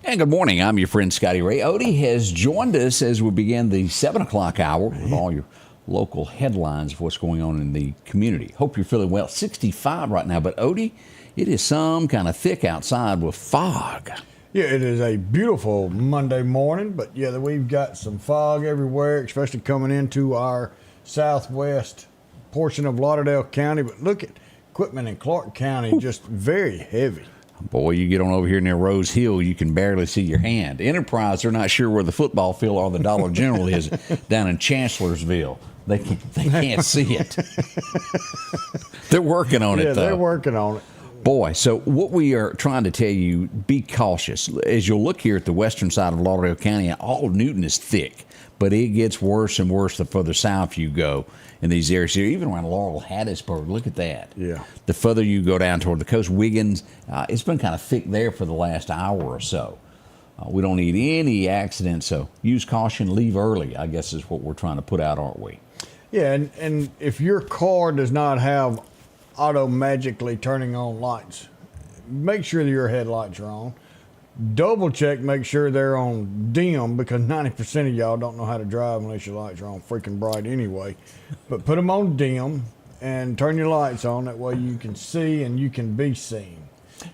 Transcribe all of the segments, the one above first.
And good morning. I'm your friend Scotty Ray. Odie has joined us as we begin the 7 o'clock hour with all your local headlines of what's going on in the community. Hope you're feeling well. 65 right now, but Odie, it is some kind of thick outside with fog. Yeah, it is a beautiful Monday morning, but yeah, we've got some fog everywhere, especially coming into our southwest portion of Lauderdale County. But look at equipment in Clark County, just very heavy. Boy, you get on over here near Rose Hill, you can barely see your hand. Enterprise, they're not sure where the football field or the Dollar General is down in Chancellorsville. They can't see it. They're working on it, though. Yeah, they're working on it. Boy, so what we are trying to tell you, be cautious. As you'll look here at the western side of Lauderdale County, all of Newton is thick, but it gets worse and worse the further south you go in these areas here, even around Laurel, Hattiesburg. Look at that. Yeah. The further you go down toward the coast, Wiggins, it's been kind of thick there for the last hour or so. We don't need any accidents, so use caution, leave early, I guess is what we're trying to put out, aren't we? Yeah, and if your car does not have auto magically turning on lights, make sure that your headlights are on. Double check, make sure they're on dim, because 90% of y'all don't know how to drive unless your lights are on freaking bright anyway. But put them on dim and turn your lights on. That way you can see and you can be seen.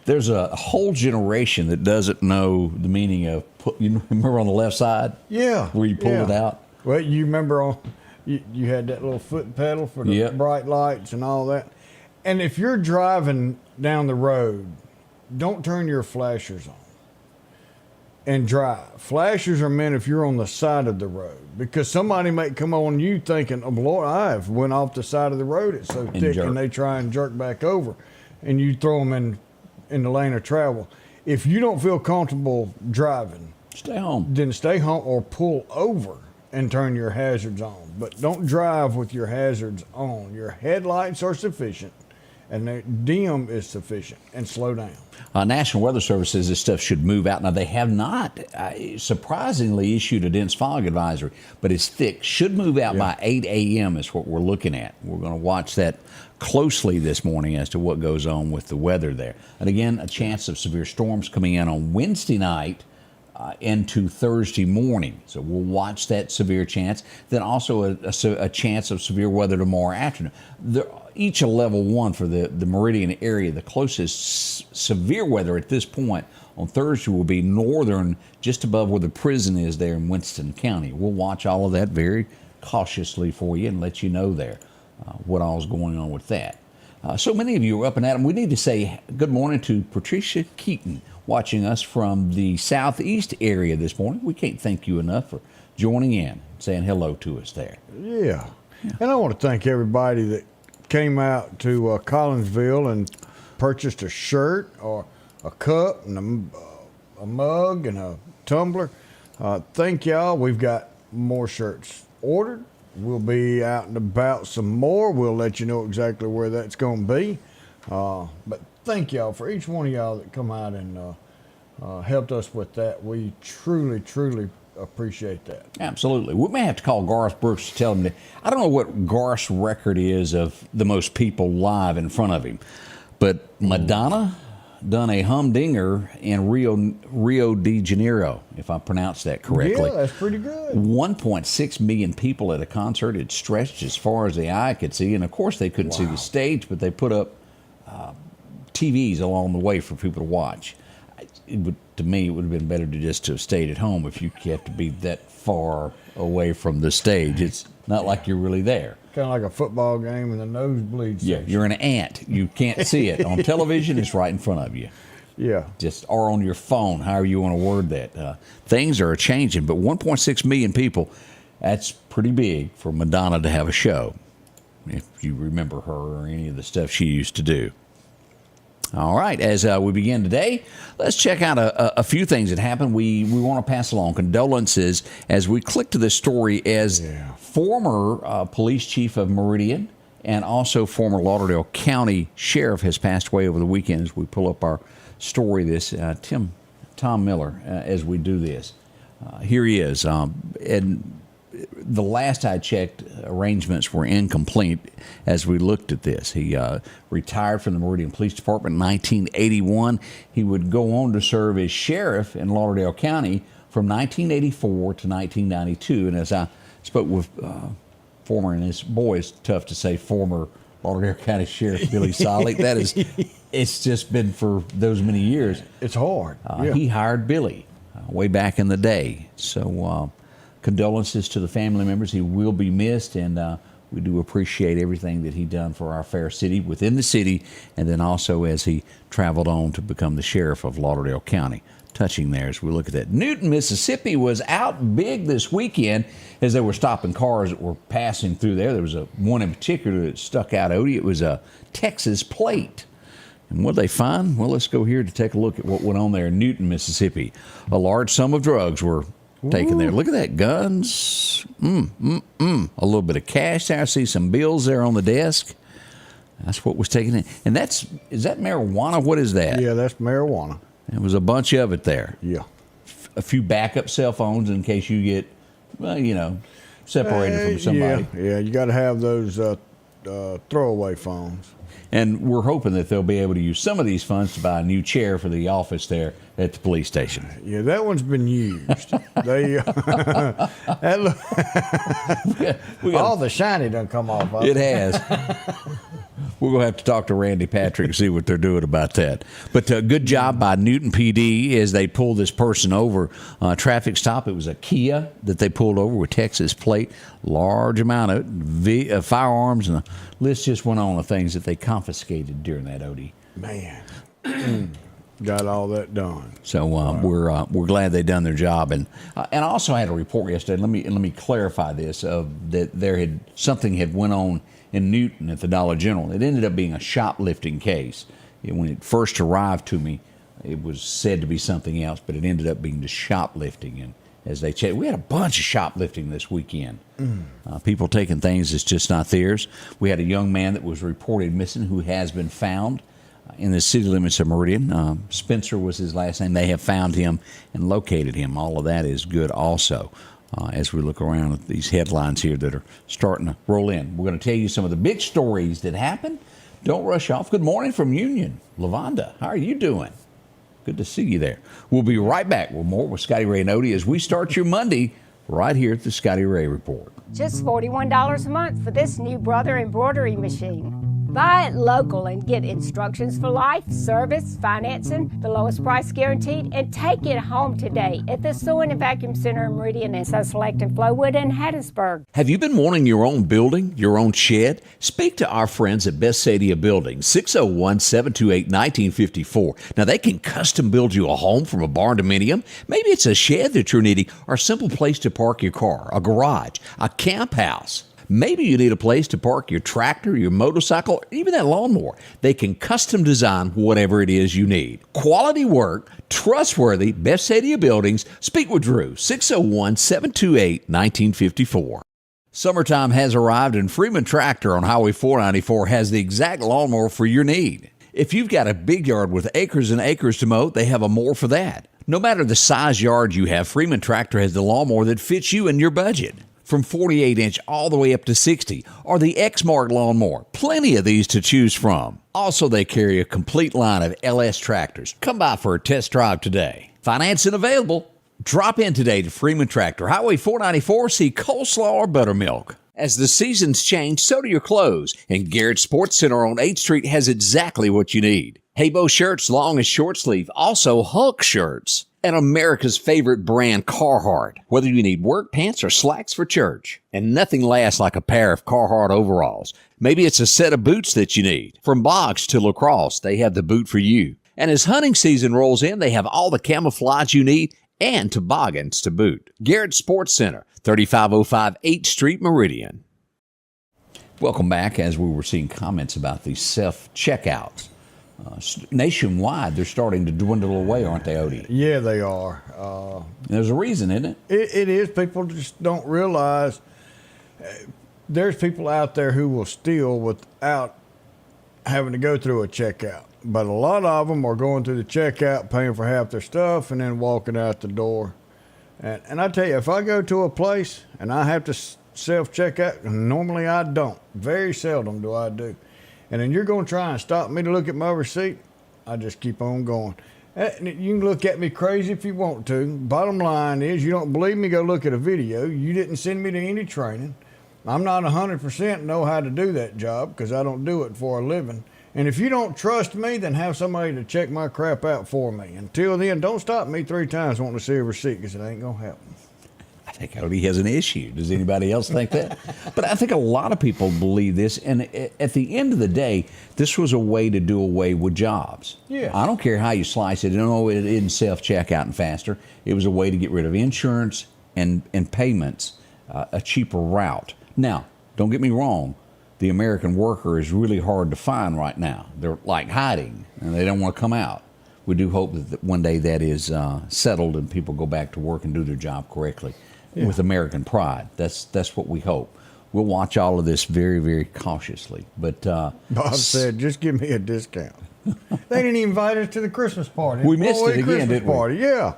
There's a whole generation that doesn't know the meaning of, you remember on the left side? Yeah. Where you pull it out? Well, you remember you had that little foot pedal for the bright lights and all that. And if you're driving down the road, don't turn your flashers on and drive. Flashers are meant if you're on the side of the road, because somebody may come on you thinking, oh, Lord, I've went off the side of the road. It's so thick, and they try and jerk back over, and you throw them in the lane of travel. If you don't feel comfortable driving, stay home. Then stay home or pull over and turn your hazards on. But don't drive with your hazards on. Your headlights are sufficient, and the dim is sufficient, and slow down. National Weather Service says this stuff should move out. Now, they have not surprisingly issued a dense fog advisory, but it's thick. Should move out by 8 a.m. is what we're looking at. We're going to watch that closely this morning as to what goes on with the weather there. And again, a chance of severe storms coming in on Wednesday night into Thursday morning. So we'll watch that severe chance. Then also a chance of severe weather tomorrow afternoon. Each a level 1 for the Meridian area. The closest severe weather at this point on Thursday will be northern, just above where the prison is there in Winston County. We'll watch all of that very cautiously for you and let you know there what all is going on with that. So many of you are up and at 'em. We need to say good morning to Patricia Keaton, watching us from the southeast area this morning. We can't thank you enough for joining in, saying hello to us there. Yeah. And I want to thank everybody that came out to Collinsville and purchased a shirt or a cup and a mug and a tumbler. Thank y'all. We've got more shirts ordered. We'll be out and about some more. We'll let you know exactly where that's going to be. But thank y'all for each one of y'all that come out and helped us with that. We truly, truly appreciate that. Absolutely. We may have to call Garth Brooks to tell him that. I don't know what Garth's record is of the most people live in front of him, but Madonna done a humdinger in Rio de Janeiro, if I pronounced that correctly. Yeah, that's pretty good. 1.6 million people at a concert. It stretched as far as the eye could see, and of course they couldn't see the stage, but they put up TVs along the way for people to watch. To me, it would have been better to just have stayed at home if you have to be that far away from the stage. It's not like you're really there. Kind of like a football game in the nosebleed section. Yeah, you're an ant. You can't see it. On television, it's right in front of you. Yeah. Or on your phone, however you want to word that. Things are changing, but 1.6 million people, that's pretty big for Madonna to have a show. if you remember her or any of the stuff she used to do. All right, as we begin today, let's check out a few things that happened. We want to pass along condolences as we click to this story as former police chief of Meridian and also former Lauderdale County sheriff has passed away over the weekend. As we pull up our story, Tom Miller, as we do this. Here he is. And the last I checked, arrangements were incomplete as we looked at this. He retired from the Meridian Police Department in 1981. He would go on to serve as sheriff in Lauderdale County from 1984 to 1992. And as I spoke with former, and this boy is tough to say, former Lauderdale County Sheriff Billy Solly, it's just been for those many years. It's hard. He hired Billy way back in the day. So condolences to the family members. He will be missed, and we do appreciate everything that he done for our fair city, within the city, and then also as he traveled on to become the sheriff of Lauderdale County. Touching there as we look at that. Newton, Mississippi was out big this weekend as they were stopping cars that were passing through there. There was one in particular that stuck out, Odie. It was a Texas plate. And what did they find? Well, let's go here to take a look at what went on there in Newton, Mississippi. A large sum of drugs were taken there. Look at that, guns. A little bit of cash there. I see some bills there on the desk. That's what was taken in. And is that marijuana? What is that? Yeah, that's marijuana. There was a bunch of it there. Yeah. A few backup cell phones in case you get, separated from somebody. Yeah, you got to have those throwaway phones. And we're hoping that they'll be able to use some of these funds to buy a new chair for the office there at the police station. Yeah, that one's been used. All the shiny done come off of it. It has. We're going to have to talk to Randy Patrick and see what they're doing about that. But good job by Newton PD as they pulled this person over. Traffic stop. It was a Kia that they pulled over with Texas plate. Large amount of firearms, and the list just went on of things that they confiscated during that, Odie. Man. Got all that done. So we're glad they done their job, and I also had a report yesterday. Let me clarify this: that something had went on in Newton at the Dollar General. It ended up being a shoplifting case. When it first arrived to me, it was said to be something else, but it ended up being just shoplifting. And as they checked, we had a bunch of shoplifting this weekend. People taking things that's just not theirs. We had a young man that was reported missing who has been found in the city limits of Meridian. Spencer was his last name. They have found him and located him. All of that is good also. As we look around at these headlines here that are starting to roll in. We're going to tell you some of the big stories that happened. Don't rush off. Good morning from Union. Lavonda, how are you doing? Good to see you there. We'll be right back with more with Scotty Ray and Odie as we start your Monday right here at the Scotty Ray Report. Just $41 a month for this new Brother embroidery machine. Buy it local and get instructions for life, service, financing, the lowest price guaranteed, and take it home today at the Sewing and Vacuum Center in Meridian and Select in Flowood and Hattiesburg. Have you been wanting your own building, your own shed? Speak to our friends at Best Sadia Building, 601-728-1954. Now, they can custom build you a home from a barn dominium. Maybe it's a shed that you're needing or a simple place to park your car, a garage, a camp house. Maybe you need a place to park your tractor, your motorcycle, or even that lawnmower. They can custom design whatever it is you need. Quality work, trustworthy, Best Sadia Buildings. Speak with Drew, 601-728-1954. Summertime has arrived and Freeman Tractor on Highway 494 has the exact lawnmower for your need. If you've got a big yard with acres and acres to mow, they have a mower for that. No matter the size yard you have, Freeman Tractor has the lawnmower that fits you and your budget. From 48-inch all the way up to 60, or the X-Mark lawnmower. Plenty of these to choose from. Also, they carry a complete line of LS tractors. Come by for a test drive today. Financing available. Drop in today to Freeman Tractor, Highway 494, see coleslaw or buttermilk. As the seasons change, so do your clothes, and Garrett Sports Center on 8th Street has exactly what you need. Habo shirts, long and short sleeve, also Hulk shirts. And America's favorite brand, Carhartt. Whether you need work pants or slacks for church. And nothing lasts like a pair of Carhartt overalls. Maybe it's a set of boots that you need. From box to lacrosse, they have the boot for you. And as hunting season rolls in, they have all the camouflage you need and toboggans to boot. Garrett Sports Center, 3505 8th Street, Meridian. Welcome back. As we were seeing comments about these self-checkouts. Nationwide, they're starting to dwindle away, aren't they, Odie? Yeah, they are. There's a reason, isn't it? It is. People just don't realize there's people out there who will steal without having to go through a checkout. But a lot of them are going through the checkout, paying for half their stuff, and then walking out the door. And I tell you, if I go to a place and I have to self-checkout, normally I don't. Very seldom do I do. And then you're going to try and stop me to look at my receipt, I just keep on going. You can look at me crazy if you want to. Bottom line is, you don't believe me, go look at a video. You didn't send me to any training. I'm not 100% know how to do that job because I don't do it for a living. And if you don't trust me, then have somebody to check my crap out for me. Until then, don't stop me 3 times wanting to see a receipt because it ain't going to happen. I think Odie has an issue. Does anybody else think that? But I think a lot of people believe this. And at the end of the day, this was a way to do away with jobs. Yeah. I don't care how you slice it. No, it didn't self-checkout and faster. It was a way to get rid of insurance and payments, a cheaper route. Now, don't get me wrong. The American worker is really hard to find right now. They're like hiding, and they don't want to come out. We do hope that one day that is settled and people go back to work and do their job correctly. Yeah. With American pride. That's what we hope. We'll watch all of this very, very cautiously. But Bob said, just give me a discount. They didn't invite us to the Christmas party. We missed it again, didn't we? Party. Yeah.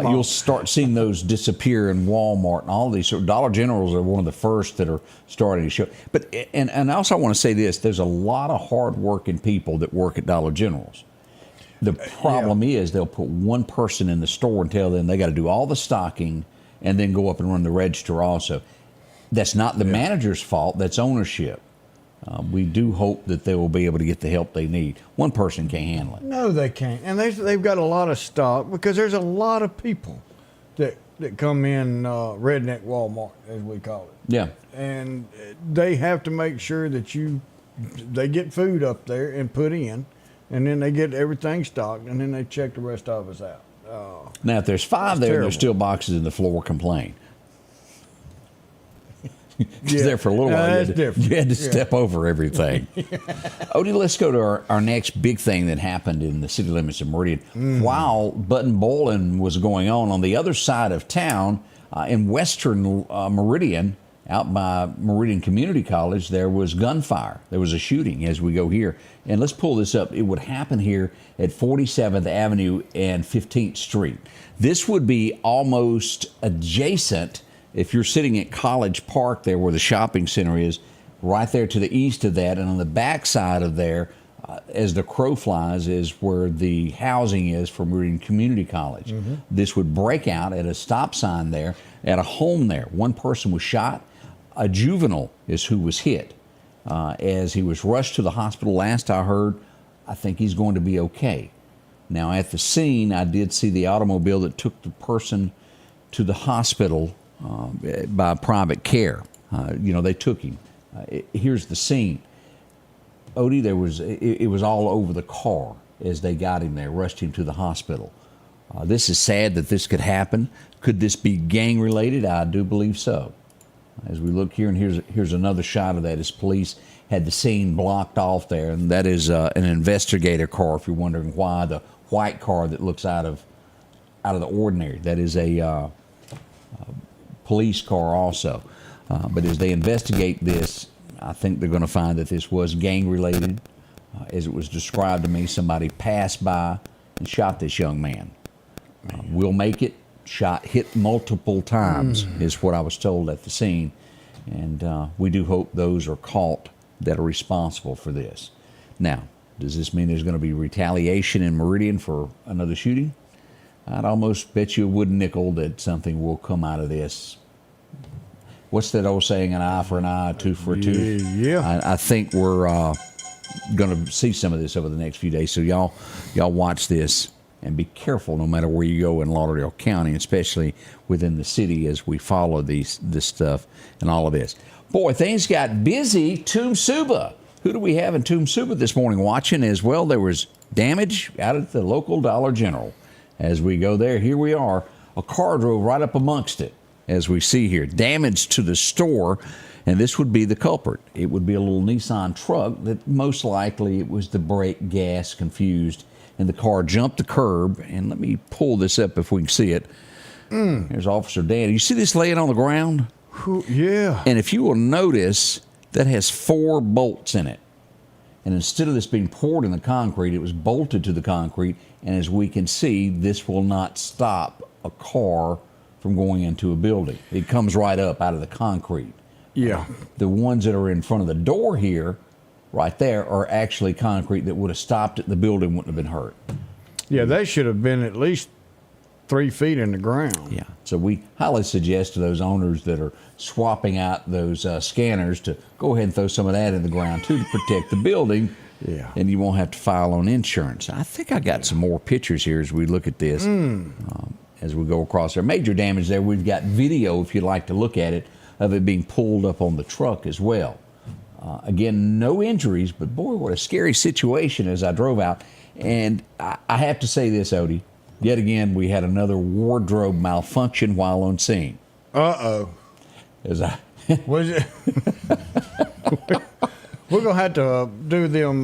You'll start seeing those disappear in Walmart and all of these. So Dollar Generals are one of the first that are starting to show. But and also I want to say this: there's a lot of hardworking people that work at Dollar Generals. The problem is they'll put one person in the store and tell them they got to do all the stocking and then go up and run the register also. That's not the manager's fault. That's ownership. We do hope that they will be able to get the help they need. One person can't handle it. No, they can't. And they've got a lot of stock because there's a lot of people that come in redneck Walmart, as we call it. Yeah. And they have to make sure that they get food up there and put in, and then they get everything stocked, and then they check the rest of us out. Now, if there's 5 there and there's still boxes in the floor, complain. Because there for a little while, you had to step over everything. Odie, let's go to our next big thing that happened in the city limits of Meridian. While button bowling was going on the other side of town, in western Meridian, out by Meridian Community College, there was gunfire. There was a shooting as we go here. And let's pull this up. It would happen here at 47th Avenue and 15th Street. This would be almost adjacent. If you're sitting at College Park there where the shopping center is, right there to the east of that, and on the back side of there, as the crow flies, is where the housing is for Meridian Community College. This would break out at a stop sign there, at a home there. One person was shot. A juvenile is who was hit. As he was rushed to the hospital, last I heard, I think he's going to be okay. Now, at the scene, I did see the automobile that took the person to the hospital by private care. They took him. Here's the scene. Odie, it was all over the car as they got him there, rushed him to the hospital. This is sad that this could happen. Could this be gang related? I do believe so. As we look here, and here's another shot of that as police had the scene blocked off there, and that is an investigator car. If you're wondering why, the white car that looks out of the ordinary, that is a police car also. But as they investigate this, I think they're going to find that this was gang related. As it was described to me, somebody passed by and shot this young man. Will make it. Hit multiple times is what I was told at the scene. And we do hope those are caught that are responsible for this. Now, does this mean there's going to be retaliation in Meridian for another shooting? I'd almost bet you a wooden nickel that something will come out of this. What's that old saying, an eye for an eye, a tooth for a tooth? Yeah. I think we're going to see some of this over the next few days. So y'all watch this. And be careful no matter where you go in Lauderdale County, especially within the city, as we follow this stuff and all of this. Boy, things got busy. Toomsuba. Who do we have in Toomsuba this morning watching as well? There was damage out at the local Dollar General. As we go there, here we are. A car drove right up amongst it, as we see here. Damage to the store. And this would be the culprit. It would be a little Nissan truck that most likely it was the brake gas confused, and the car jumped the curb. And let me pull this up if we can see it. There's Officer Dan. You see this laying on the ground? Yeah. And if you will notice, that has 4 bolts in it. And instead of this being poured in the concrete, it was bolted to the concrete. And as we can see, this will not stop a car from going into a building. It comes right up out of the concrete. Yeah. The ones that are in front of the door here, right there, are actually concrete that would have stopped it. The building wouldn't have been hurt. Yeah, they should have been at least 3 feet in the ground. Yeah. So we highly suggest to those owners that are swapping out those scanners to go ahead and throw some of that in the ground too, to protect the building. Yeah. And you won't have to file on insurance. I think I got some more pictures here as we look at this. As we go across there. Major damage there. We've got video, if you'd like to look at it, of it being pulled up on the truck as well. Again, no injuries, but boy, what a scary situation as I drove out. And I have to say this, Odie. Yet again, we had another wardrobe malfunction while on scene. Uh-oh. As I Was it? We're going to have to do them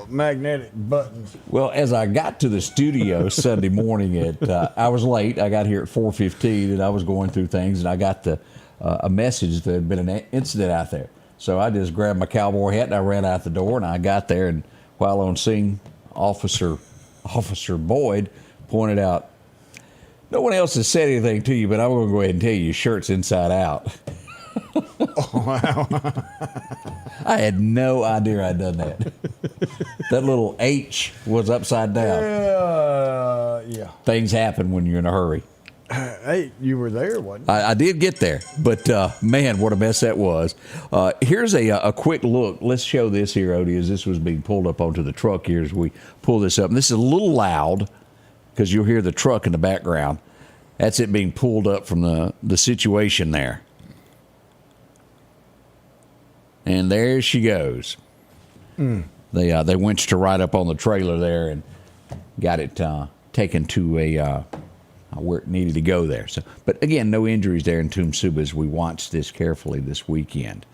magnetic buttons. Well, as I got to the studio Sunday morning I was late. I got here at 4:15, and I was going through things, and I got a message that there had been an incident out there. So I just grabbed my cowboy hat and I ran out the door, and I got there, and while on scene, Officer Boyd pointed out, no one else has said anything to you, but I'm going to go ahead and tell you your shirt's inside out. Oh, wow. I had no idea I'd done that. That little H was upside down. Yeah. Things happen when you're in a hurry. Hey, you were there, wasn't you? I did get there, but man, what a mess that was. Here's a quick look. Let's show this here, Odie, as this was being pulled up onto the truck here as we pull this up. And this is a little loud because you'll hear the truck in the background. That's it being pulled up from the situation there. And there she goes. They winched her right up on the trailer there and got it taken to where it needed to go there. So, but again, no injuries there in Toomsuba as we watch this carefully this weekend.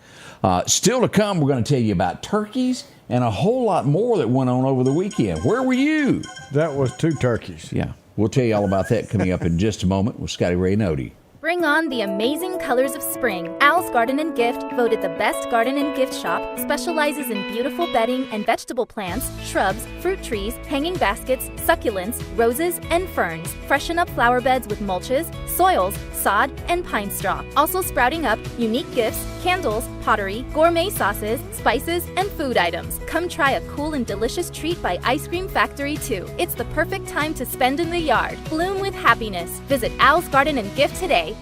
Still to come, we're going to tell you about turkeys and a whole lot more that went on over the weekend. Where were you? That was 2 turkeys. Yeah, we'll tell you all about that coming up in just a moment with Scotty Ray and Odie. Bring on the amazing colors of spring. Al's Garden and Gift, voted the best garden and gift shop, specializes in beautiful bedding and vegetable plants, shrubs, fruit trees, hanging baskets, succulents, roses, and ferns. Freshen up flower beds with mulches, soils, sod, and pine straw. Also sprouting up unique gifts, candles, pottery, gourmet sauces, spices, and food items. Come try a cool and delicious treat by Ice Cream Factory too. It's the perfect time to spend in the yard. Bloom with happiness. Visit Al's Garden and Gift today.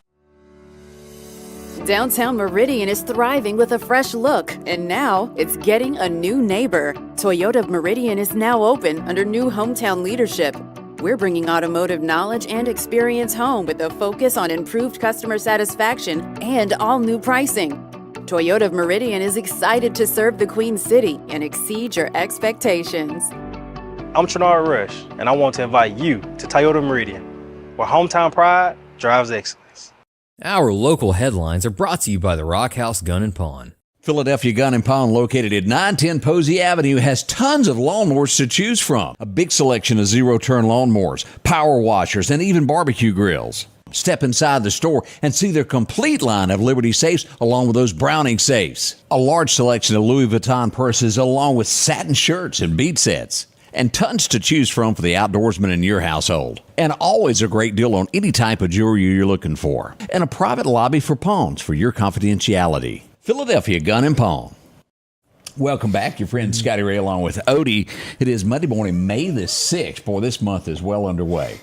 Downtown Meridian is thriving with a fresh look, and now it's getting a new neighbor. Toyota of Meridian is now open under new hometown leadership. We're bringing automotive knowledge and experience home with a focus on improved customer satisfaction and all new pricing. Toyota of Meridian is excited to serve the Queen City and exceed your expectations. I'm Trinard Rush, and I want to invite you to Toyota Meridian, where hometown pride drives excellence. Our local headlines are brought to you by the Rock House Gun and Pawn. Philadelphia Gun and Pawn, located at 910 Posey Avenue, has tons of lawnmowers to choose from. A big selection of zero-turn lawnmowers, power washers, and even barbecue grills. Step inside the store and see their complete line of Liberty safes along with those Browning safes. A large selection of Louis Vuitton purses along with satin shirts and bead sets. And tons to choose from for the outdoorsman in your household. And always a great deal on any type of jewelry you're looking for. And a private lobby for pawns for your confidentiality. Philadelphia Gun and Pawn. Welcome back, your friend Scotty Ray along with Odie. It is Monday morning, May the 6th. Boy, this month is well underway.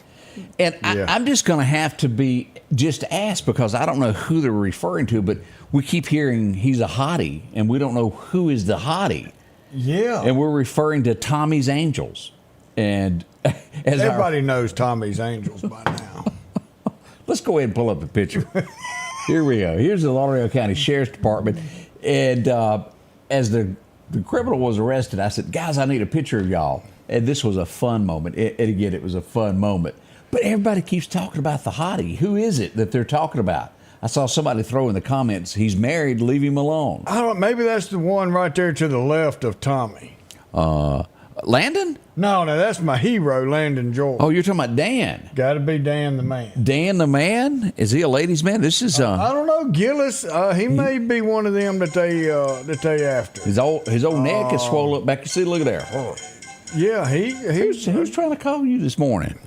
And I'm just going to have to be just asked because I don't know who they're referring to, but we keep hearing he's a hottie, and we don't know who is the hottie. Yeah. And we're referring to Tommy's Angels. And as everybody knows Tommy's Angels by now. Let's go ahead and pull up a picture. Here we go. Here's the Lauderdale County Sheriff's Department. And as the criminal was arrested, I said, guys, I need a picture of y'all. And this was a fun moment. And again, it was a fun moment. But everybody keeps talking about the hottie. Who is it that they're talking about? I saw somebody throw in the comments, he's married, leave him alone. I don't. Maybe that's the one right there to the left of Tommy. Landon? No, that's my hero, Landon George. Oh, you're talking about Dan. Got to be Dan the man. Dan the man? Is he a ladies' man? This is I don't know, Gillis. He may be one of them that they after. his old neck is swollen up back. See, look at there. Oh. Yeah, Who's trying to call you this morning?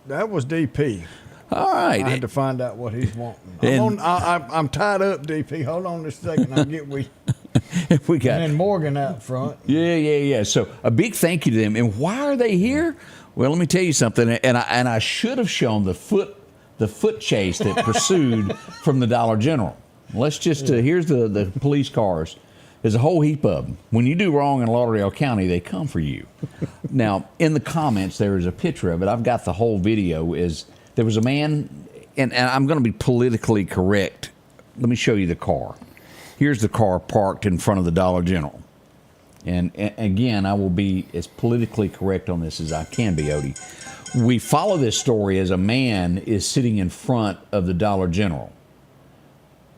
That was DP. All right. I had to find out what he's wanting. I'm tied up, DP. Hold on just a second. I'll get we got and Morgan out front. Yeah. So a big thank you to them. And why are they here? Well, let me tell you something. And I should have shown the foot chase that pursued from the Dollar General. Let's just here's the police cars. There's a whole heap of them. When you do wrong in Lauderdale County, they come for you. Now, in the comments, there is a picture of it. I've got the whole video. There was a man, and I'm going to be politically correct. Let me show you the car. Here's the car parked in front of the Dollar General. And again, I will be as politically correct on this as I can be, Odie. We follow this story as a man is sitting in front of the Dollar General.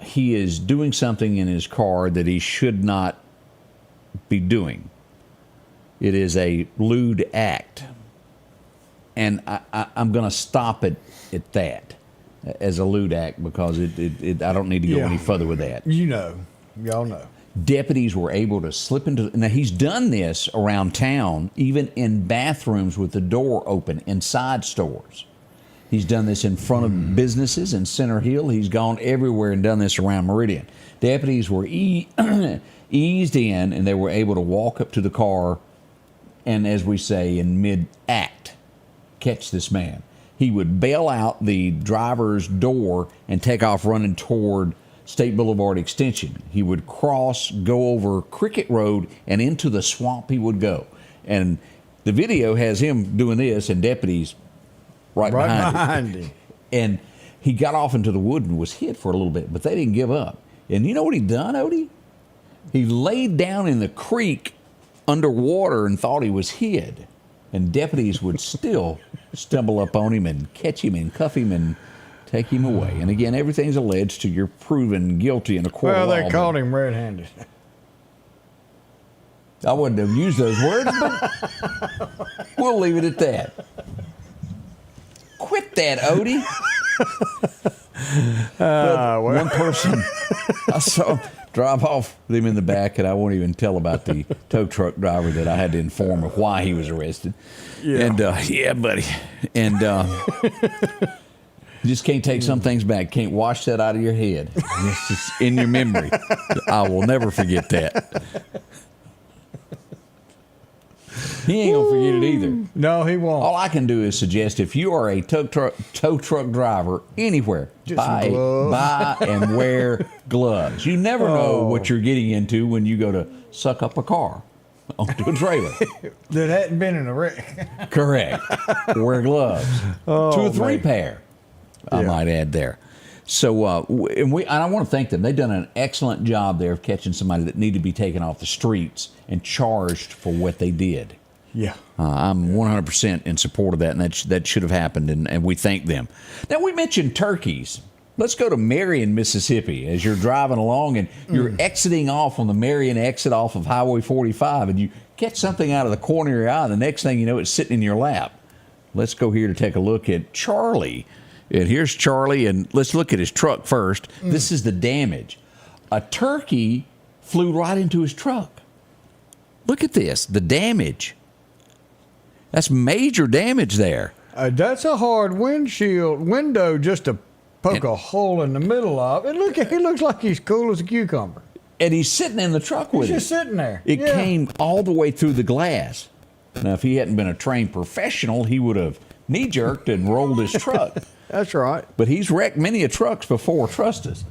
He is doing something in his car that he should not be doing. It is a lewd act. And I'm going to stop it at that as a lewd act because I don't need to go any further with that. Y'all know. Deputies were able to slip into. Now, he's done this around town, even in bathrooms with the door open, inside stores. He's done this in front of businesses in Center Hill. He's gone everywhere and done this around Meridian. Deputies were eased in, and they were able to walk up to the car and, as we say, in mid-act, catch this man. He would bail out the driver's door and take off running toward State Boulevard Extension. He would go over Cricket Road, and into the swamp he would go. And the video has him doing this and deputies right behind him. And he got off into the wood and was hit for a little bit, but they didn't give up. And you know what he done, Odie? He laid down in the creek underwater and thought he was hid. And deputies would still stumble up on him and catch him and cuff him and take him away. And again, everything's alleged to you're proven guilty in a court of law. Well, they called him red-handed. I wouldn't have used those words, but we'll leave it at that. Quit that, Odie. One person I saw drive off with him in the back, and I won't even tell about the tow truck driver that I had to inform of why he was arrested. Yeah. And yeah, buddy. And you just can't take some things back. Can't wash that out of your head. It's just in your memory. I will never forget that. He ain't gonna forget it either. No, he won't. All I can do is suggest if you are a tow truck driver anywhere, buy and wear gloves. You never know what you're getting into when you go to suck up a car onto a trailer. That hadn't been in a wreck. Correct. Wear gloves. 2 or 3 pair. I might add there. So, and I want to thank them. They've done an excellent job there of catching somebody that needed to be taken off the streets and charged for what they did. Yeah. I'm 100% in support of that, and that should have happened, and we thank them. Now, we mentioned turkeys. Let's go to Meridian, Mississippi. As you're driving along and you're exiting off on the Meridian exit off of Highway 45, and you catch something out of the corner of your eye, the next thing you know, it's sitting in your lap. Let's go here to take a look at Charlie. And here's Charlie, and let's look at his truck first. This is the damage. A turkey flew right into his truck. Look at this, the damage. That's major damage there. That's a hard window just to poke a hole in the middle of. And look, he looks like he's cool as a cucumber. And he's sitting in the truck with it. He's just sitting there. It came all the way through the glass. Now, if he hadn't been a trained professional, he would have knee-jerked and rolled his truck. That's right. But he's wrecked many a trucks before, trust us.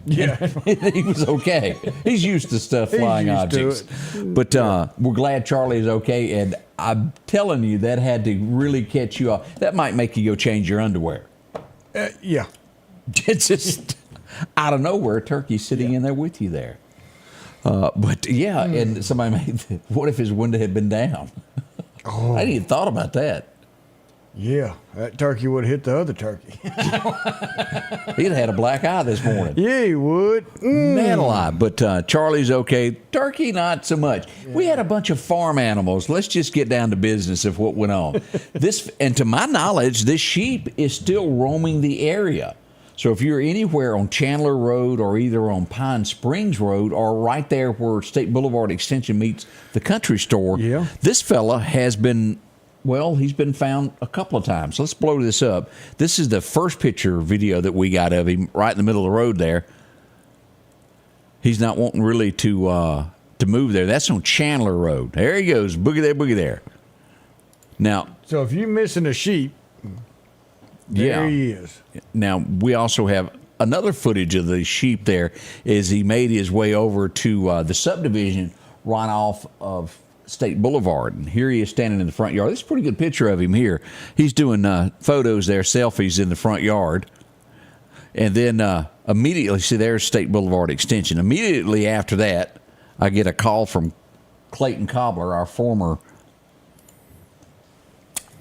Yeah. He was okay. He's used to stuff, flying objects. But we're glad Charlie is okay. And I'm telling you, that had to really catch you off. That might make you go change your underwear. Yeah. It's just out of nowhere, a turkey sitting in there with you there. But yeah, and somebody what if his window had been down? I hadn't even thought about that. Yeah, that turkey would have hit the other turkey. He'd had a black eye this morning. Yeah, he would. Man alive. But Charlie's okay. Turkey, not so much. Yeah. We had a bunch of farm animals. Let's just get down to business of what went on. And to my knowledge, this sheep is still roaming the area. So if you're anywhere on Chandler Road or either on Pine Springs Road or right there where State Boulevard Extension meets the country store, this fella has been... Well, he's been found a couple of times. Let's blow this up. This is the first picture video that we got of him right in the middle of the road there. He's not wanting really to move there. That's on Chandler Road. There he goes. Boogie there, boogie there. Now, so if you're missing a sheep, there he is. Now, we also have another footage of the sheep there as he made his way over to the subdivision right off of State Boulevard, and here he is standing in the front yard. This is a pretty good picture of him here. He's doing photos there, selfies in the front yard, and then immediately, see, there's State Boulevard Extension. Immediately after that, I get a call from Clayton Cobbler, our former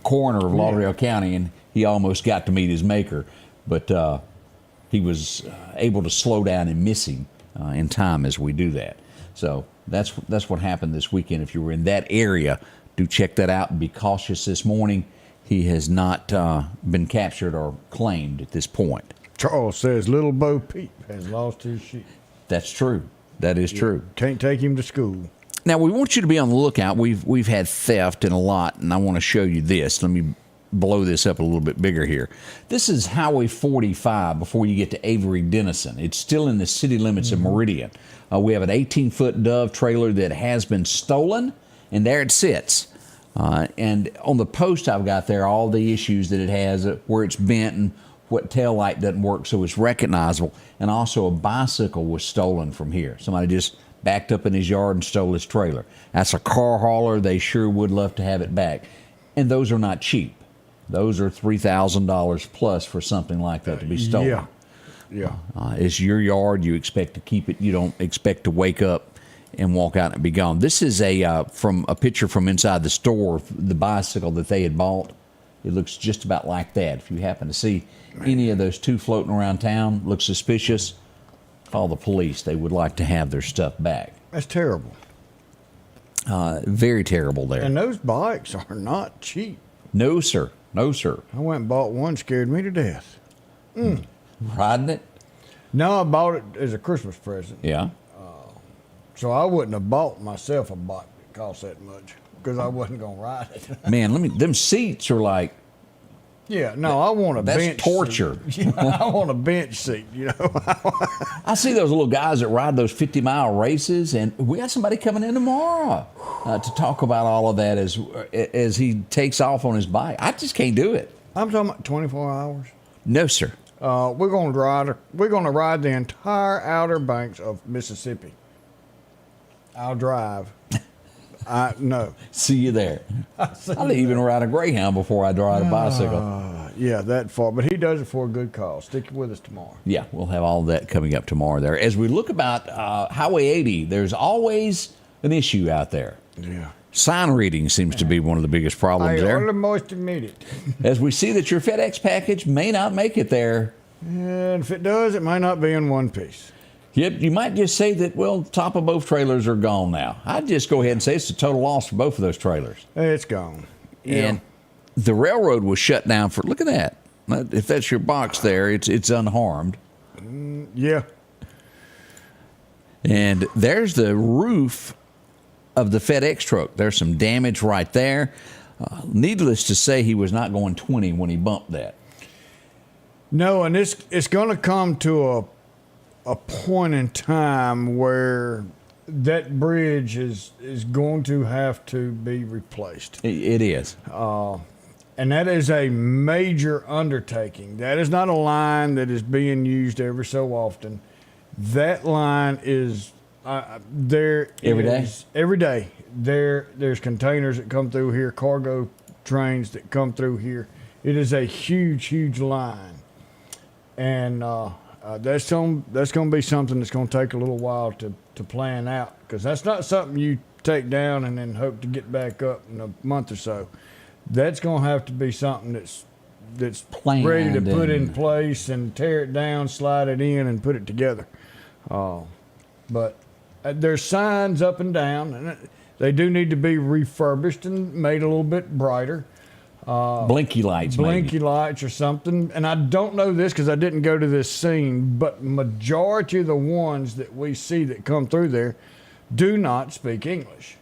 coroner of Lauderdale County, and he almost got to meet his maker, but he was able to slow down and miss him in time as we do that. So that's what happened this weekend. If you were in that area, do check that out and be cautious this morning. He has not been captured or claimed at this point. Charles says little Bo Peep has lost his sheep. That's true. That is true. Can't take him to school. Now, we want you to be on the lookout. We've had theft and a lot, and I want to show you this. Let me blow this up a little bit bigger here. This is Highway 45 before you get to Avery Dennison. It's still in the city limits of Meridian. We have an 18-foot Dove trailer that has been stolen, and there it sits. And on the post I've got there, all the issues that it has, where it's bent and what tail light doesn't work so it's recognizable. And also a bicycle was stolen from here. Somebody just backed up in his yard and stole his trailer. That's a car hauler. They sure would love to have it back. And those are not cheap. Those are $3,000 plus for something like that to be stolen. Yeah. It's your yard. You expect to keep it. You don't expect to wake up and walk out and be gone. This is from a picture from inside the store, the bicycle that they had bought. It looks just about like that. If you happen to see any of those two floating around town, look suspicious, call the police. They would like to have their stuff back. That's terrible. Very terrible there. And those bikes are not cheap. No, sir. No, sir. I went and bought one, scared me to death. Riding it? No, I bought it as a Christmas present. Yeah. So I wouldn't have bought myself a bike that cost that much because I wasn't going to ride it. Man, them seats are like... Yeah, no, I want a bench That's torture. Seat. I want a bench seat, you know. I see those little guys that ride those 50-mile races, and we got somebody coming in tomorrow to talk about all of that as he takes off on his bike. I just can't do it. I'm talking about 24 hours. No, sir. We're going to ride the entire Outer Banks of Mississippi. I'll drive. No. See you there. I'll even ride a Greyhound before I drive a bicycle. Yeah, that far. But he does it for a good cause. Stick with us tomorrow. Yeah, we'll have all that coming up tomorrow there. As we look about Highway 80, there's always an issue out there. Yeah. Sign reading seems to be one of the biggest problems there. I almost admit it. As we see that your FedEx package may not make it there. And if it does, it might not be in one piece. Yep, you might just say that, well, top of both trailers are gone now. I'd just go ahead and say it's a total loss for both of those trailers. It's gone. And the railroad was shut down for, look at that. If that's your box there, it's unharmed. Yeah. And there's the roof of the FedEx truck. There's some damage right there. Needless to say, he was not going 20 when he bumped that. No, and it's going to come to a point in time where that bridge is going to have to be replaced. It is. And that is a major undertaking. That is not a line that is being used every so often. That line is there every day. Every day. There's containers that come through here, cargo trains that come through here. It is a huge, huge line. And that's going to be something that's going to take a little while to plan out, because that's not something you take down and then hope to get back up in a month or so. That's going to have to be something that's Planned ready to put in and- place and tear it down, slide it in, and put it together. But there's signs up and down, and they do need to be refurbished and made a little bit brighter. Blinky lights, Blinky maybe. lights or something. And I don't know this because I didn't go to this scene, but majority of the ones that we see that come through there do not speak English.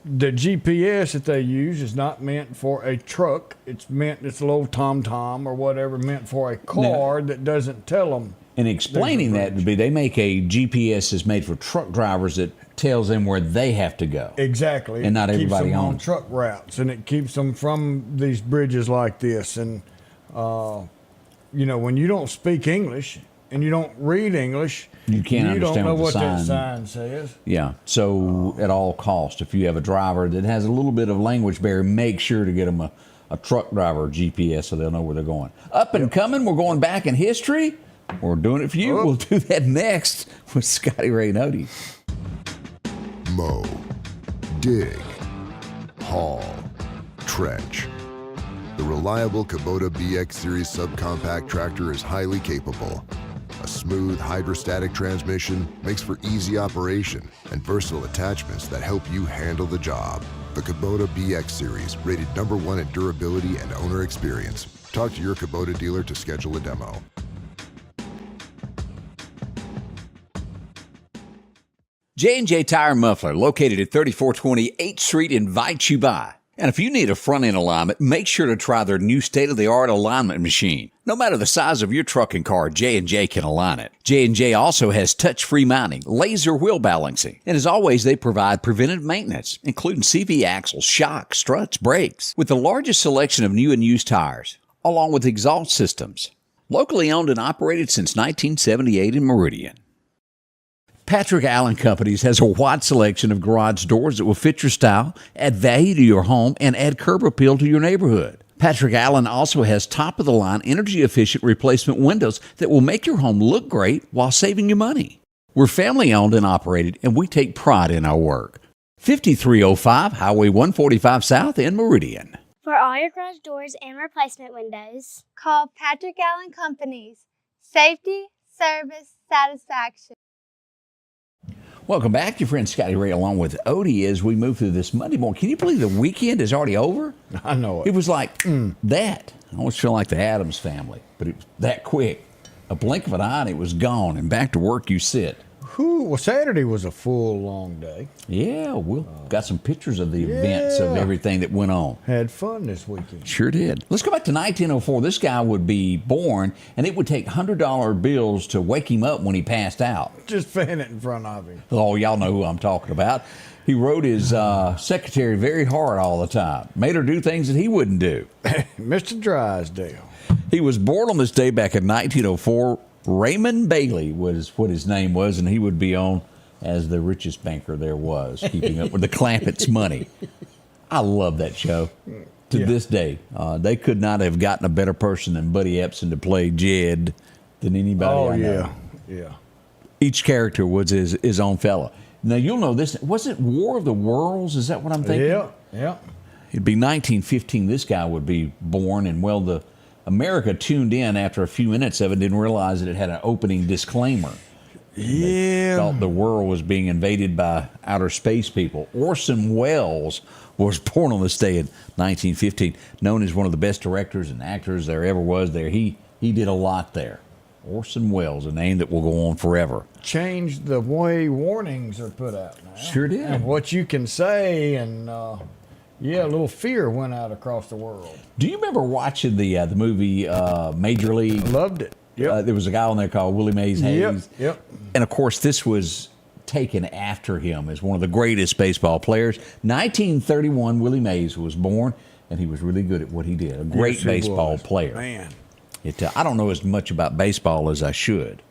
The GPS that they use is not meant for a truck. It's a little tom-tom or whatever, meant for a car that doesn't tell them. And explaining that would be they make a GPS that's made for truck drivers that tells them where they have to go. Exactly. And not It keeps everybody them on owns it. truck routes, and it keeps them from these bridges like this. And, when you don't speak English and you don't read English, You can't don't understand know what the that sign- sign says. Yeah. So at all costs, if you have a driver that has a little bit of language barrier, make sure to get them a truck driver GPS so they'll know where they're going. Up and coming, we're going back in history. We're doing it for you. We'll do that next with Scotty Ray and Odie. Mow, dig, haul, trench. The reliable Kubota BX Series subcompact tractor is highly capable. A smooth hydrostatic transmission makes for easy operation and versatile attachments that help you handle the job. The Kubota BX Series, rated #1 in durability and owner experience. Talk to your Kubota dealer to schedule a demo. J&J Tire and Muffler, located at 3420 8th Street, invites you by. And if you need a front-end alignment, make sure to try their new state-of-the-art alignment machine. No matter the size of your truck and car, J&J can align it. J&J also has touch-free mounting, laser wheel balancing, and as always, they provide preventive maintenance, including CV axles, shocks, struts, brakes, with the largest selection of new and used tires, along with exhaust systems. Locally owned and operated since 1978 in Meridian. Patrick Allen Companies has a wide selection of garage doors that will fit your style, add value to your home, and add curb appeal to your neighborhood. Patrick Allen also has top-of-the-line, energy-efficient replacement windows that will make your home look great while saving you money. We're family-owned and operated, and we take pride in our work. 5305 Highway 145 South in Meridian. For all your garage doors and replacement windows, Call Patrick Allen Companies. Safety, service, satisfaction. Welcome back. Your friend Scotty Ray along with Odie as we move through this Monday morning. Can you believe the weekend is already over? I know it. It was like that. I almost feel like the Addams Family, but it was that quick. A blink of an eye and it was gone, and back to work you sit. Well, Saturday was a full, long day. Yeah, we'll got some pictures of the events of everything that went on. Had fun this weekend. Sure did. Let's go back to 1904. This guy would be born, and it would take $100 bills to wake him up when he passed out. Just fan it in front of him. Oh, y'all know who I'm talking about. He rode his secretary very hard all the time. Made her do things that he wouldn't do. Mr. Drysdale. He was born on this day back in 1904. Raymond Bailey was what his name was, and he would be on as the richest banker there was, keeping up with the Clampett's money. I love that show. To this day, they could not have gotten a better person than Buddy Epson to play Jed than anybody I know. Yeah. Each character was his own fella. Now, you'll know this. Was it War of the Worlds? Is that what I'm thinking? Yeah. It'd be 1915. This guy would be born, and the America tuned in after a few minutes of it, didn't realize that it had an opening disclaimer. They thought the world was being invaded by outer space people. Orson Welles was born on this day in 1915, known as one of the best directors and actors there ever was there. He did a lot there. Orson Welles, a name that will go on forever. Changed the way warnings are put out now. Sure did. And what you can say, and a little fear went out across the world. Do you remember watching the movie Major League? Loved it. Yep. There was a guy on there called Willie Mays Hayes. Yep. And of course, this was taken after him as one of the greatest baseball players. 1931, Willie Mays was born, and he was really good at what he did. A great baseball player. Man. I don't know as much about baseball as I should.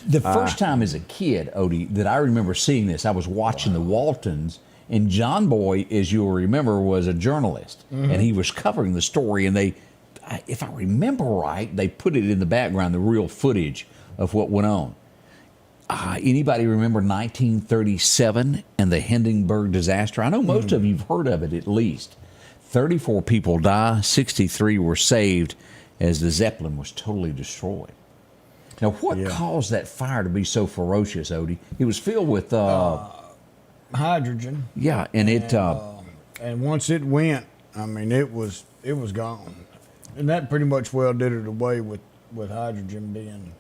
The first time as a kid, Odie, that I remember seeing this, I was watching the Waltons, and John Boy, as you'll remember, was a journalist, and he was covering the story, and if I remember right, they put it in the background, the real footage of what went on. Anybody remember 1937 and the Hindenburg disaster? I know most of you have heard of it at least. 34 people die, 63 were saved as the Zeppelin was totally destroyed. Now, what caused that fire to be so ferocious, Odie? It was filled with hydrogen. Yeah, and and once it went, I mean, it was gone, and that pretty much did it away with hydrogen being.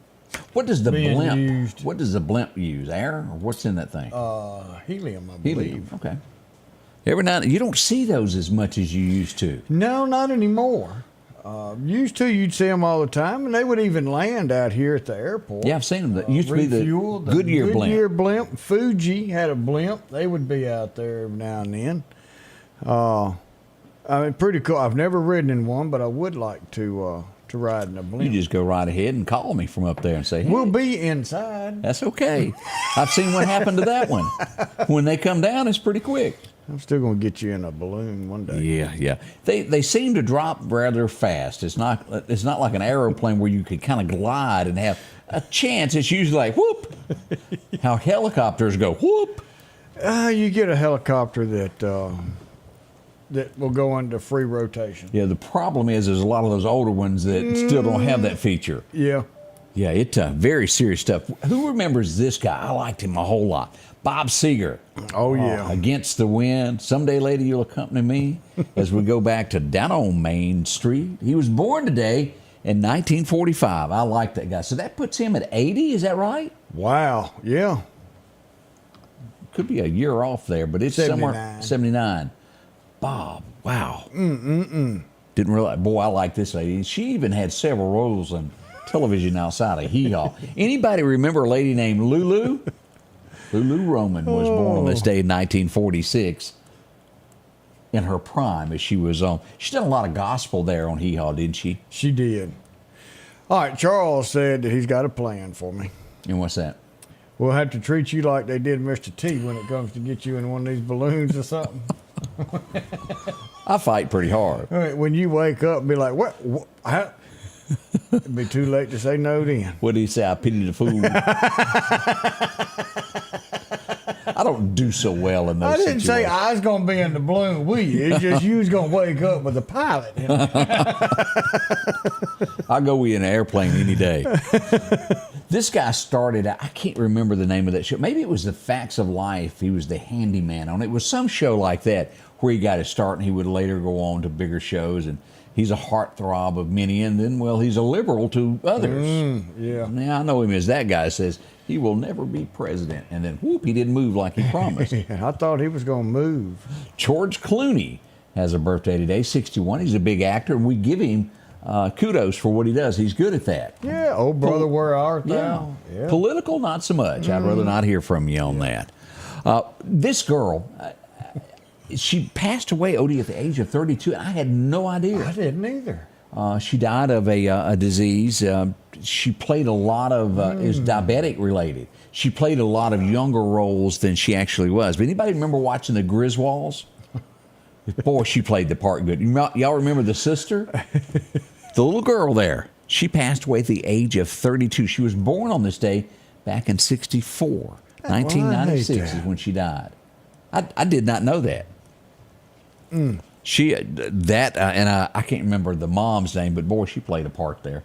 What does the blimp used. What does the blimp use? Air, or what's in that thing? Helium, I Helium. believe. Okay. Every now and then, you don't see those as much as you used to. No, not anymore. Used to, you'd see them all the time, and they would even land out here at the airport. Yeah, I've seen them. That used to be the Goodyear blimp. Fuji had a blimp. They would be out there every now and then. I mean, pretty cool. I've never ridden in one, but I would like to ride in a blimp. You just go right ahead and call me from up there and say, hey. We'll be inside. That's okay. I've seen what happened to that one. When they come down, it's pretty quick. I'm still going to get you in a balloon one day. Yeah. They seem to drop rather fast. It's not like an aeroplane where you could kind of glide and have a chance. It's usually like whoop. How helicopters go whoop. You get a helicopter that will go into free rotation. Yeah. The problem is there's a lot of those older ones that still don't have that feature. Yeah. Yeah. It's very serious stuff. Who remembers this guy? I liked him a whole lot. Bob Seger. Oh, yeah. Against the Wind. Someday, lady, you'll accompany me as we go back to down on Main Street. He was born today in 1945. I like that guy. So that puts him at 80, is that right? Wow, yeah. Could be a year off there, but it's 79. somewhere 79. Bob, wow. Didn't realize, boy, I like this lady. She even had several roles on television outside of Hee Haw. Anybody remember a lady named Lulu? Lulu Roman was born on this day in 1946 in her prime as she was on. She's done a lot of gospel there on Hee Haw, didn't she? She did. All right, Charles said that he's got a plan for me. And what's that? We'll have to treat you like they did Mr. T when it comes to get you in one of these balloons or something. I fight pretty hard. All right, when you wake up and be like, what? How? It'd be too late to say no then. What did he say? I pity the fool. I don't do so well in those I didn't situations. say I was going to be in the balloon with you. It's just you was going to wake up with a pilot. You know? I'll go with you in an airplane any day. This guy started out, I can't remember the name of that show. Maybe it was The Facts of Life. He was the handyman on it. It was some show like that where he got his start, and he would later go on to bigger shows. And he's a heartthrob of many, and then, well, he's a liberal to others. Yeah. Now, I know him as that guy says he will never be president. And then, whoop, he didn't move like he promised. I thought he was going to move. George Clooney has a birthday today, 61. He's a big actor, and we give him kudos for what he does. He's good at that. Yeah, old brother, where art thou? Yeah. Political, not so much. I'd rather not hear from you on that. This girl, she passed away, Odie, at the age of 32. And I had no idea. I didn't either. She died of a disease. She played a lot of, is diabetic related. She played a lot of younger roles than she actually was. But anybody remember watching the Griswolds? Boy, she played the part good. Y'all remember the sister? The little girl there. She passed away at the age of 32. She was born on this day back in 64. 1996 is when she died. I did not know that. She and I can't remember the mom's name, but boy, she played a part there.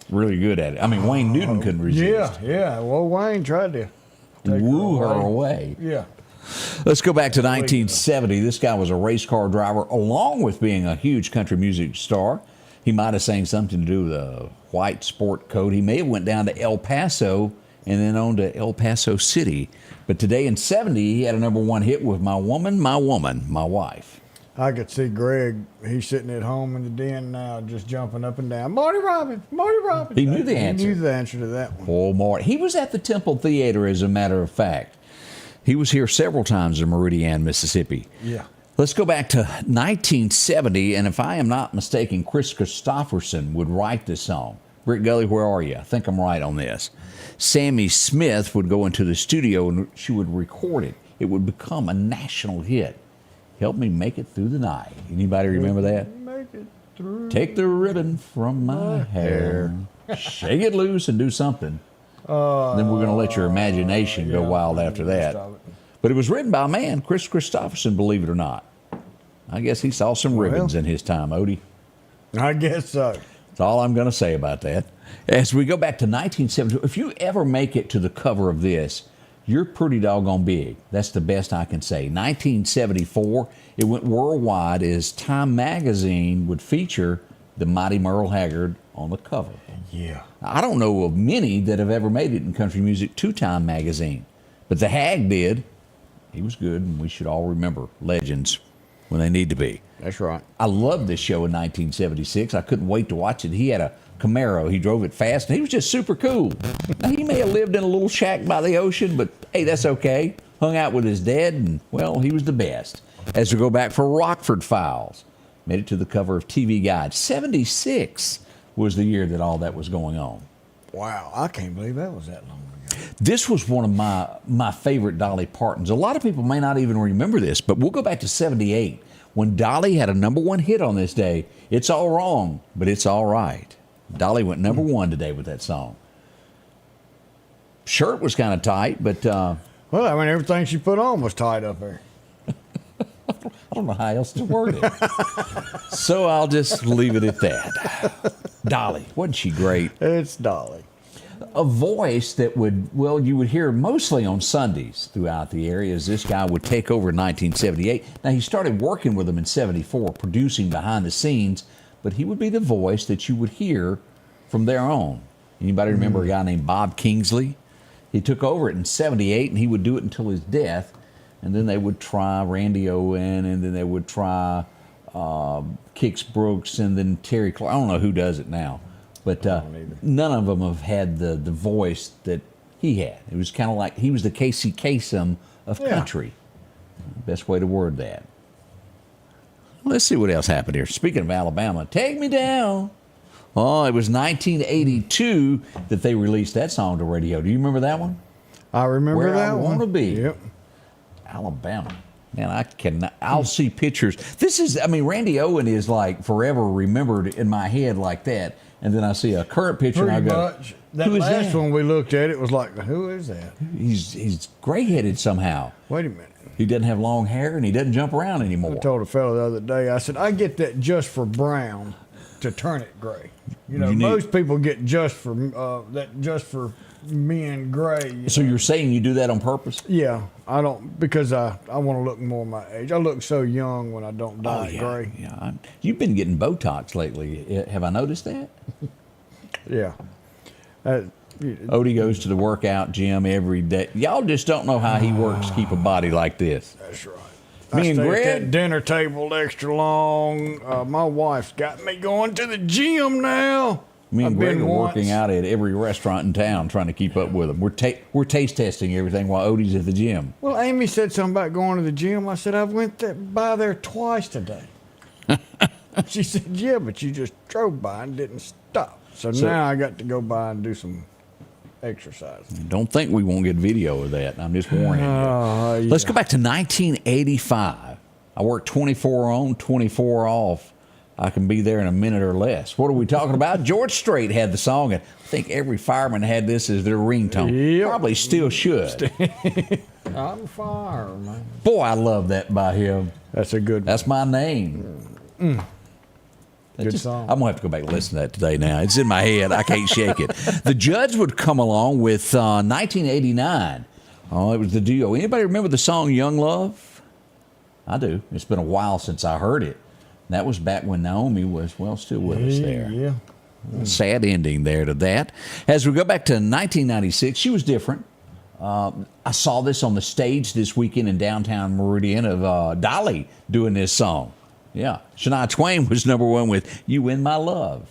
Really good at it. I mean, Wayne Newton couldn't resist. Yeah. Well, Wayne tried to woo her away. Yeah. Let's go back to 1970. This guy was a race car driver, along with being a huge country music star. He might have sang something to do with a white sport coat. He may have went down to El Paso and then on to El Paso City. But today in 70, he had a #1 hit with My Woman, My Wife. I could see Greg. He's sitting at home in the den now, just jumping up and down. Marty Robbins. He knew the answer. He knew the answer to that one. Oh, Marty. He was at the Temple Theater, as a matter of fact. He was here several times in Meridian, Mississippi. Yeah. Let's go back to 1970, and if I am not mistaken, Chris Christopherson would write this song. Brick Gully, where are you? I think I'm right on this. Sammy Smith would go into the studio and she would record it. It would become a national hit. Help me make it through the night. Anybody remember that? Make it through. Take the ribbon from my hair. Shake it loose and do something. Then we're going to let your imagination go wild after that. But it was written by a man, Chris Christopherson, believe it or not. I guess he saw some ribbons in his time, Odie. I guess so. That's all I'm going to say about that. As we go back to 1970, if you ever make it to the cover of this, you're pretty doggone big. That's the best I can say. 1974, it went worldwide as Time magazine would feature the mighty Merle Haggard on the cover. Yeah. I don't know of many that have ever made it in country music to Time magazine, but the Hag did. He was good, and we should all remember legends when they need to be. That's right. I loved this show in 1976. I couldn't wait to watch it. He had a Camaro. He drove it fast, and he was just super cool. Now, he may have lived in a little shack by the ocean, but hey, that's okay. Hung out with his dad, and, well, he was the best. As we go back for Rockford Files, made it to the cover of TV Guide. 76 was the year that all that was going on. Wow, I can't believe that was that long ago. This was one of my favorite Dolly Partons. A lot of people may not even remember this, but we'll go back to 78 when Dolly had a #1 hit on this day. It's all wrong, but it's all right. Dolly went #1 today with that song. Shirt was kind of tight, but... well, I mean, everything she put on was tight up there. I don't know how else to word it. So I'll just leave it at that. Dolly, wasn't she great? It's Dolly. A voice that you would hear mostly on Sundays throughout the area as this guy would take over in 1978. Now, he started working with them in 74, producing behind the scenes, but he would be the voice that you would hear from there on. Anybody remember a guy named Bob Kingsley? He took over it in 78, and he would do it until his death, and then they would try Randy Owen, and then they would try Kix Brooks, and then Terry Clark. I don't know who does it now. But none of them have had the voice that he had. It was kind of like he was the Casey Kasem of country. Best way to word that. Let's see what else happened here. Speaking of Alabama, Take Me Down. Oh, it was 1982 that they released that song to radio. Do you remember that one? I remember Where that I one. Want to Be. Yep. Alabama. Man, I'll see pictures. Randy Owen is like forever remembered in my head like that. And then I see a current picture Pretty and I go, much. That who is last that? one we looked at, it was like, who is that? He's gray-headed somehow. Wait a minute. He doesn't have long hair and he doesn't jump around anymore. I told a fellow the other day, I said, I get that just for brown to turn it gray. Most people get just for men gray. So you're saying you do that on purpose? Yeah, I don't, because I want to look more my age. I look so young when I don't dye it gray. Yeah, you've been getting Botox lately. Have I noticed that? Yeah. Odie goes to the workout gym every day. Y'all just don't know how he works to keep a body like this. That's right. Me and I stay at Greg, that dinner table extra long. My wife's got me going to the gym now. Me and I've Greg been are once. working out at every restaurant in town trying to keep up with them. We're taste testing everything while Odie's at the gym. Well, Amy said something about going to the gym. I said, I went by there twice today. She said, yeah, but you just drove by and didn't stop. So now I got to go by and do some exercise. Don't think we won't get video of that. I'm just warning you. Yeah. Let's go back to 1985. I worked 24 on, 24 off. I can be there in a minute or less. What are we talking about? George Strait had the song, and I think every fireman had this as their ringtone. Yep. Probably still should. I'm a fireman. Boy, I love that by him. That's a good one. That's my name. Good song. I'm going to have to go back and listen to that today now. It's in my head. I can't shake it. The Judds would come along with 1989. Oh, it was the duo. Anybody remember the song Young Love? I do. It's been a while since I heard it. That was back when Naomi was, still with us there. Yeah. Sad ending there to that. As we go back to 1996, she was different. I saw this on the stage this weekend in downtown Meridian of Dolly doing this song. Yeah. Shania Twain was #1 with You Win My Love.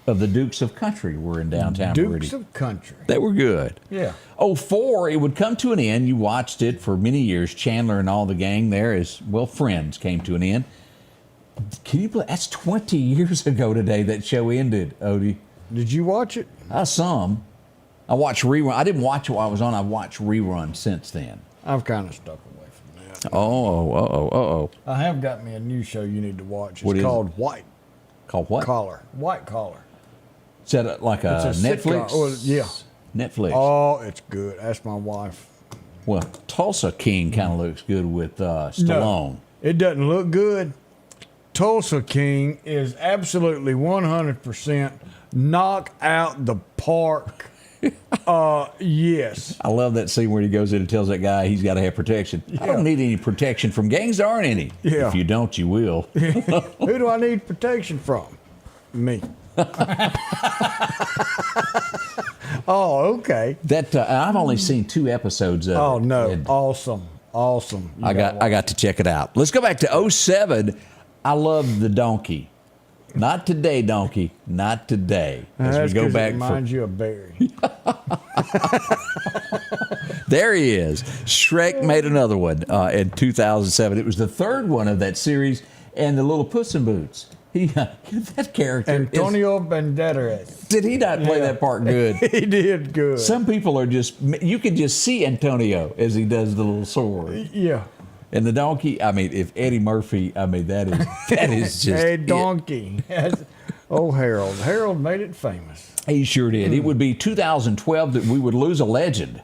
Of the Dukes of Country were in downtown Meridian. Dukes of Country. They were good. Yeah. 04, it would come to an end. You watched it for many years. Chandler and all the gang there as, Friends came to an end. Can you believe that's 20 years ago today that show ended, Odie? Did you watch it? I watched rerun. I didn't watch it while I was on. I've watched reruns since then. I've kind of stuck away from that. Oh. I have got me a new show you need to watch. What It's is called it? White Called what? Collar. White Collar. Is that like a It's a Netflix? sitcom. Well, yeah. Netflix. Oh, it's good. That's my wife. Well, Tulsa King kind of looks good with Stallone. It doesn't look good. Tulsa King is absolutely 100% knock out the park. Yes. I love that scene where he goes in and tells that guy he's got to have protection. I don't need any protection from gangs. There aren't any. Yeah. If you don't, you will. Who do I need protection from? Me. Oh, okay. That I've only seen 2 episodes of. Oh it. no! And Awesome. I got to check it out. Let's go back to 07. I love the donkey. Not today, donkey. Not today. As That's we go 'cause back it reminds you of Barry. There he is. Shrek made another one in 2007. It was the 3rd one of that series, and the little Puss in Boots. That character. Antonio Banderas. Did he not play that part good? He did good. Some people are you can just see Antonio as he does the little sword. Yeah. And the donkey, I mean, if Eddie Murphy, I mean, that is just a donkey. Oh, Harold. Harold made it famous. He sure did. It would be 2012 that we would lose a legend.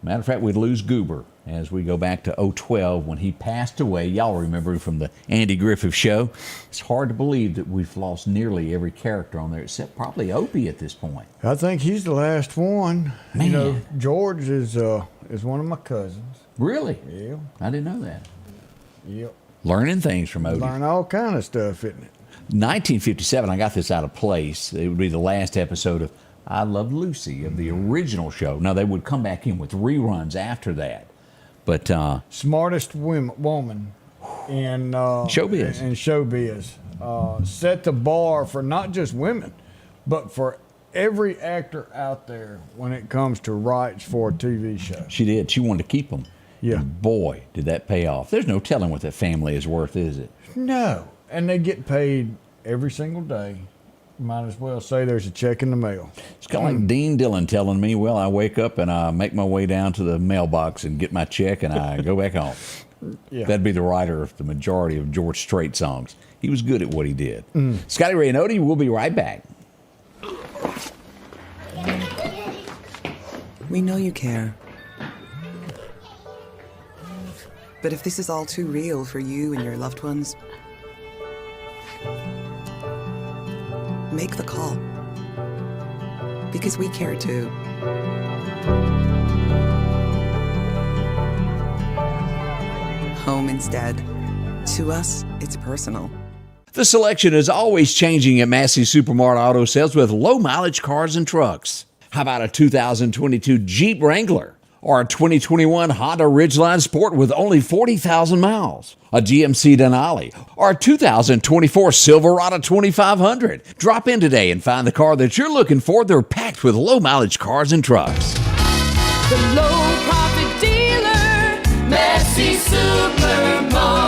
Matter of fact, we'd lose Goober as we go back to 2012 when he passed away. Y'all remember him from the Andy Griffith Show. It's hard to believe that we've lost nearly every character on there except probably Opie at this point. I think he's the last one. Man. You know, George is one of my cousins. Really? Yeah. I didn't know that. Yep. Learning things from Opie. Learn all kind of stuff, isn't it? 1957, I got this out of place. It would be the last episode of I Love Lucy of the original show. Now, they would come back in with reruns after that. But smartest woman in showbiz. In showbiz. Set the bar for not just women, but for every actor out there when it comes to rights for a TV show. She did. She wanted to keep them. Yeah. And boy, did that pay off. There's no telling what that family is worth, is it? No. And they get paid every single day. Might as well say there's a check in the mail. It's kind of like Dean Dillon telling me, well, I wake up and I make my way down to the mailbox and get my check and I go back home. Yeah. That'd be the writer of the majority of George Strait songs. He was good at what he did. Scotty Ray and Odie, we'll be right back. We know you care. But if this is all too real for you and your loved ones, make the call. Because we care too. Home instead. To us, it's personal. The selection is always changing at Massey Supermart Auto Sales with low mileage cars and trucks. How about a 2022 Jeep Wrangler? Or a 2021 Honda Ridgeline Sport with only 40,000 miles, a GMC Denali, or a 2024 Silverado 2500. Drop in today and find the car that you're looking for. They're packed with low-mileage cars and trucks. The low-profit dealer, Massey Supermart.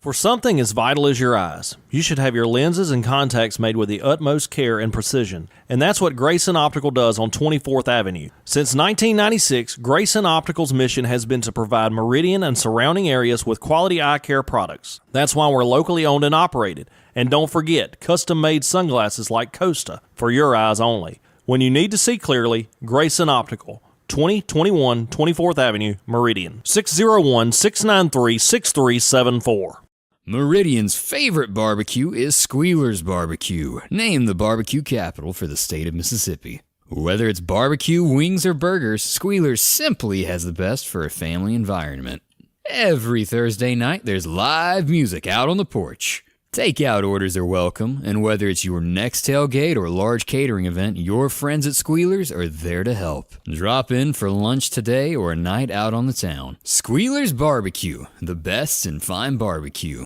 For something as vital as your eyes, you should have your lenses and contacts made with the utmost care and precision. And that's what Grayson Optical does on 24th Avenue. Since 1996, Grayson Optical's mission has been to provide Meridian and surrounding areas with quality eye care products. That's why we're locally owned and operated. And don't forget, custom-made sunglasses like Costa for your eyes only. When you need to see clearly, Grayson Optical. 2021 24th Avenue, Meridian. 601-693-6374. Meridian's favorite barbecue is Squealer's Barbecue, named the barbecue capital for the state of Mississippi. Whether it's barbecue, wings, or burgers, Squealer's simply has the best for a family environment. Every Thursday night, there's live music out on the porch. Takeout orders are welcome, and whether it's your next tailgate or large catering event, your friends at Squealer's are there to help. Drop in for lunch today or a night out on the town. Squealer's Barbecue, the best in fine barbecue.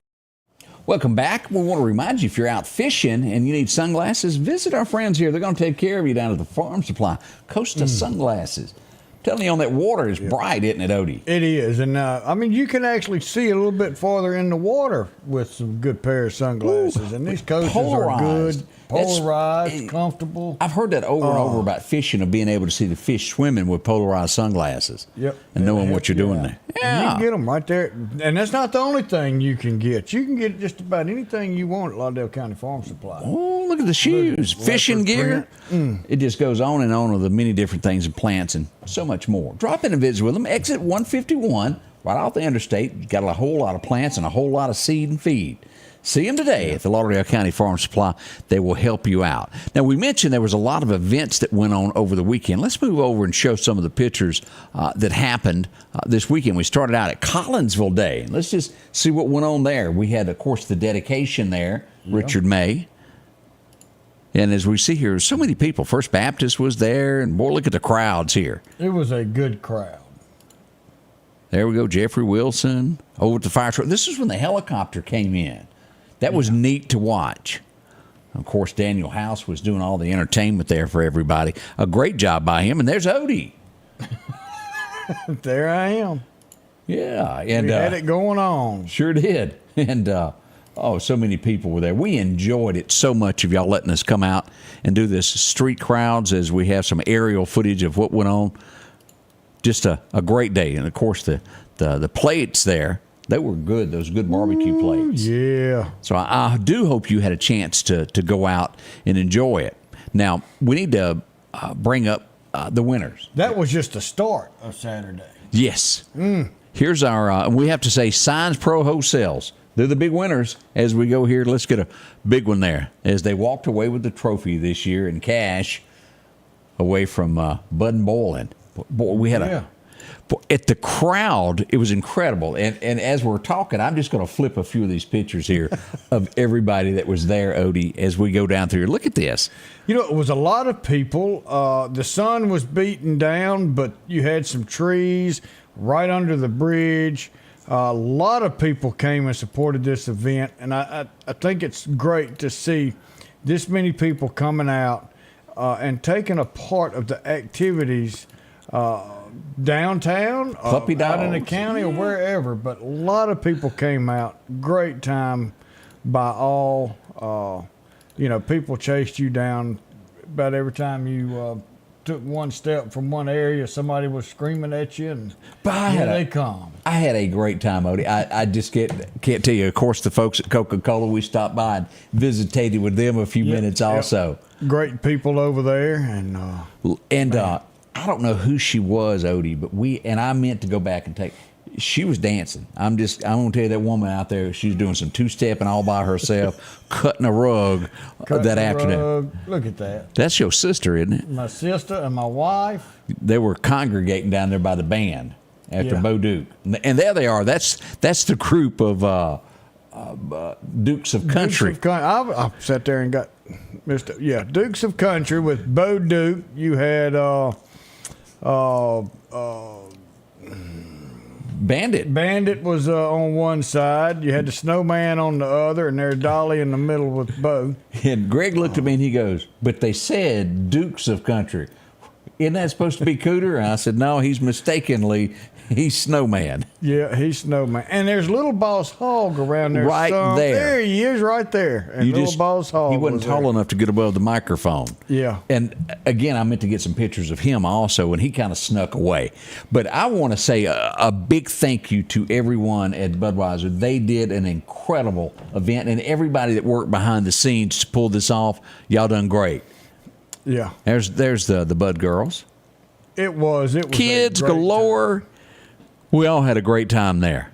Welcome back. We want to remind you, if you're out fishing and you need sunglasses, visit our friends here. They're going to take care of you down at the Farm Supply. Costa Sunglasses. Telling you on that water is bright, isn't it, Odie? It is. And, I mean, you can actually see a little bit farther in the water with some good pair of sunglasses. And these coasters are good, polarized, comfortable. I've heard that over and over about fishing, of being able to see the fish swimming with polarized sunglasses. Yep. And knowing what you're doing there. Yeah. You can get them right there. And that's not the only thing you can get. You can get just about anything you want at Lauderdale County Farm Supply. Oh, look at the shoes. Fishing gear. It just goes on and on with the many different things and plants and so much more. Drop in and visit with them. Exit 151, right off the interstate. Got a whole lot of plants and a whole lot of seed and feed. See them today at the Lauderdale County Farm Supply. They will help you out. Now, we mentioned there was a lot of events that went on over the weekend. Let's move over and show some of the pictures that happened this weekend. We started out at Collinsville Day. Let's just see what went on there. We had, of course, the dedication there, Richard May. And as we see here, so many people. First Baptist was there, and boy, look at the crowds here. It was a good crowd. There we go, Jeffrey Wilson over at the fire truck. This is when the helicopter came in. That was neat to watch. Of course, Daniel House was doing all the entertainment there for everybody. A great job by him. And there's Odie. There I am. Yeah. And we had it going on. Sure did. And, so many people were there. We enjoyed it so much of y'all letting us come out and do this street crowds as we have some aerial footage of what went on. Just a great day. And, of course, the plates there, they were good, those good barbecue plates. Yeah. So I do hope you had a chance to go out and enjoy it. Now, we need to bring up the winners. That was just the start of Saturday. Yes. Here's our, we have to say, Signs Pro Wholesales. They're the big winners as we go here. Let's get a big one there as they walked away with the trophy this year in cash away from Bud and Boylan. Boy, we had at the crowd, it was incredible. And as we're talking, I'm just going to flip a few of these pictures here of everybody that was there, Odie, as we go down through. Look at this. You know, it was a lot of people. The sun was beating down, but you had some trees right under the bridge. A lot of people came and supported this event, and I think it's great to see this many people coming out and taking a part of the activities downtown, Puppy dogs, out in the county, or wherever. But a lot of people came out. Great time by all. People chased you down about every time you took one step from one area. Somebody was screaming at you, and here they come. I had a great time, Odie. I just can't tell you. Of course, the folks at Coca-Cola, we stopped by and visited with them a few minutes also. Great people over there, and I don't know who she was, Odie, but I meant to go back and take. She was dancing. I'm going to tell you, that woman out there, she was doing some two-stepping all by herself, cutting a rug that afternoon. Look at that. That's your sister, isn't it? My sister and my wife. They were congregating down there by the band after Bo Duke. And there they are. That's the group of Dukes of Country. I sat there and got Dukes of Country with Bo Duke. You had Bandit. Bandit was on one side. You had the Snowman on the other, and there's Dolly in the middle with Bo. And Greg looked at me and he goes, "But they said Dukes of Country. Isn't that supposed to be Cooter?" And I said, "No, he's Snowman." Yeah, he's Snowman. And there's Little Boss Hog around there. Right there. There he is, right there. And Little Boss Hog. He wasn't tall enough to get above the microphone. Yeah. And again, I meant to get some pictures of him also, and he kind of snuck away. But I want to say a big thank you to everyone at Budweiser. They did an incredible event, and everybody that worked behind the scenes to pull this off, y'all done great. Yeah. There's the Bud girls. It was kids galore. Time. We all had a great time there.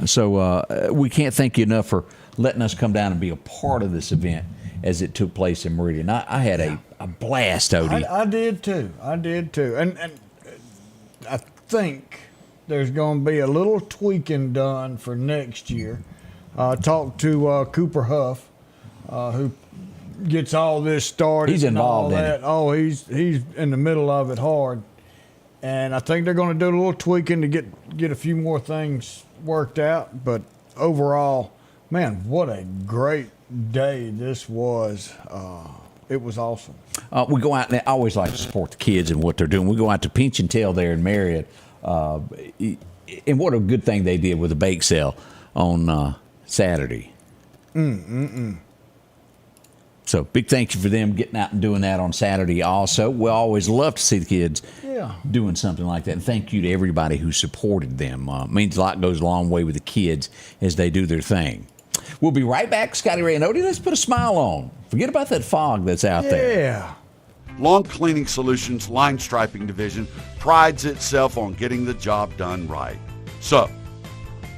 So we can't thank you enough for letting us come down and be a part of this event as it took place in Meridian. I had a blast, Odie. I did too. And I think there's going to be a little tweaking done for next year. Talked to Cooper Huff, who gets all this started. He's involved in it. Oh, he's in the middle of it hard. And I think they're going to do a little tweaking to get a few more things worked out. But overall, man, what a great day this was. It was awesome. We go out, and I always like to support the kids and what they're doing. We go out to Pinch and Tail there in Meridian. And what a good thing they did with the bake sale on Saturday. So big thank you for them getting out and doing that on Saturday also. We always love to see the kids doing something like that. And thank you to everybody who supported them. Means a lot, goes a long way with the kids as they do their thing. We'll be right back. Scotty Ray and Odie, let's put a smile on. Forget about that fog that's out there. Yeah. Lawn Cleaning Solutions Line Striping Division prides itself on getting the job done right. So,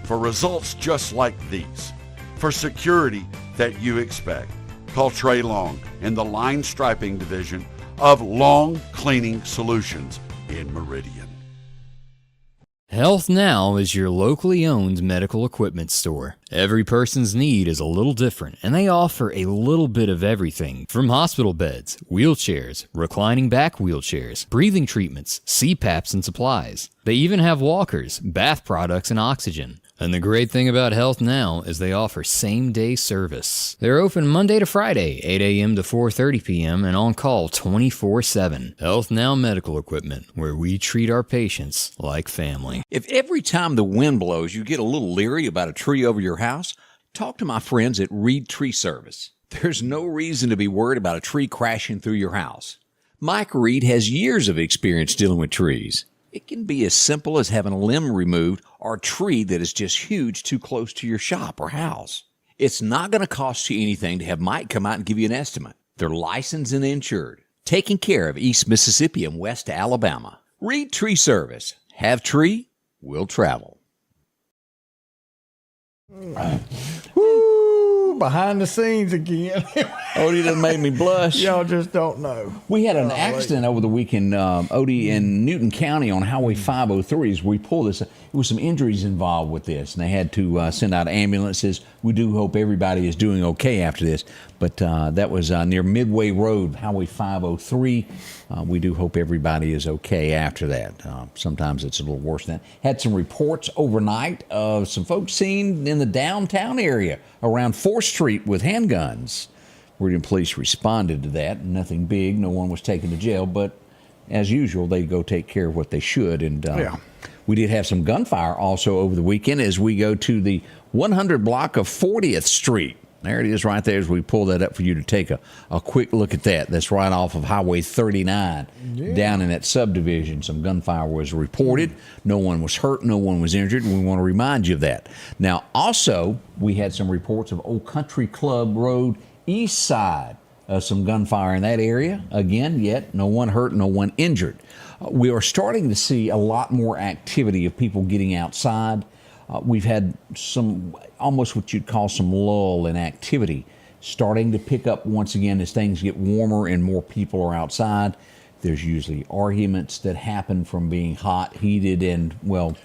for results just like these, for security that you expect, call Trey Long in the line striping division of Long Cleaning Solutions in Meridian. Health Now is your locally owned medical equipment store. Every person's need is a little different, and they offer a little bit of everything from hospital beds, wheelchairs, reclining back wheelchairs, breathing treatments, CPAPs and supplies. They even have walkers, bath products, and oxygen. And the great thing about Health Now is they offer same-day service. They're open Monday to Friday, 8 a.m. to 4:30 p.m. and on call 24/7. Health Now Medical Equipment, where we treat our patients like family. If every time the wind blows you get a little leery about a tree over your house, talk to my friends at Reed Tree Service. There's no reason to be worried about a tree crashing through your house. Mike Reed has years of experience dealing with trees. It can be as simple as having a limb removed or a tree that is just huge too close to your shop or house. It's not going to cost you anything to have Mike come out and give you an estimate. They're licensed and insured, taking care of East Mississippi and West Alabama. Reed Tree Service. Have tree, will travel. Woo! Behind the scenes again. Odie done made me blush. Y'all just don't know. We had an accident over the weekend, Odie, in Newton County on Highway 503. As we pulled this, there was some injuries involved with this, and they had to send out ambulances. We do hope everybody is doing okay after this, but that was near Midway Road, Highway 503. We do hope everybody is okay after that. Sometimes it's a little worse than that. Had some reports overnight of some folks seen in the downtown area around 4th Street with handguns. Meridian police responded to that. Nothing big. No one was taken to jail, but as usual, they go take care of what they should. And we did have some gunfire also over the weekend as we go to the 100 block of 40th Street. There it is right there as we pull that up for you to take a quick look at that. That's right off of Highway 39 down in that subdivision. Some gunfire was reported. No one was hurt. No one was injured. And we want to remind you of that. Now, also, we had some reports of Old Country Club Road east side. Some gunfire in that area. Again, yet no one hurt, no one injured. We are starting to see a lot more activity of people getting outside. We've had some, almost what you'd call some lull in activity, starting to pick up once again as things get warmer and more people are outside. There's usually arguments that happen from being hot, heated, and, well...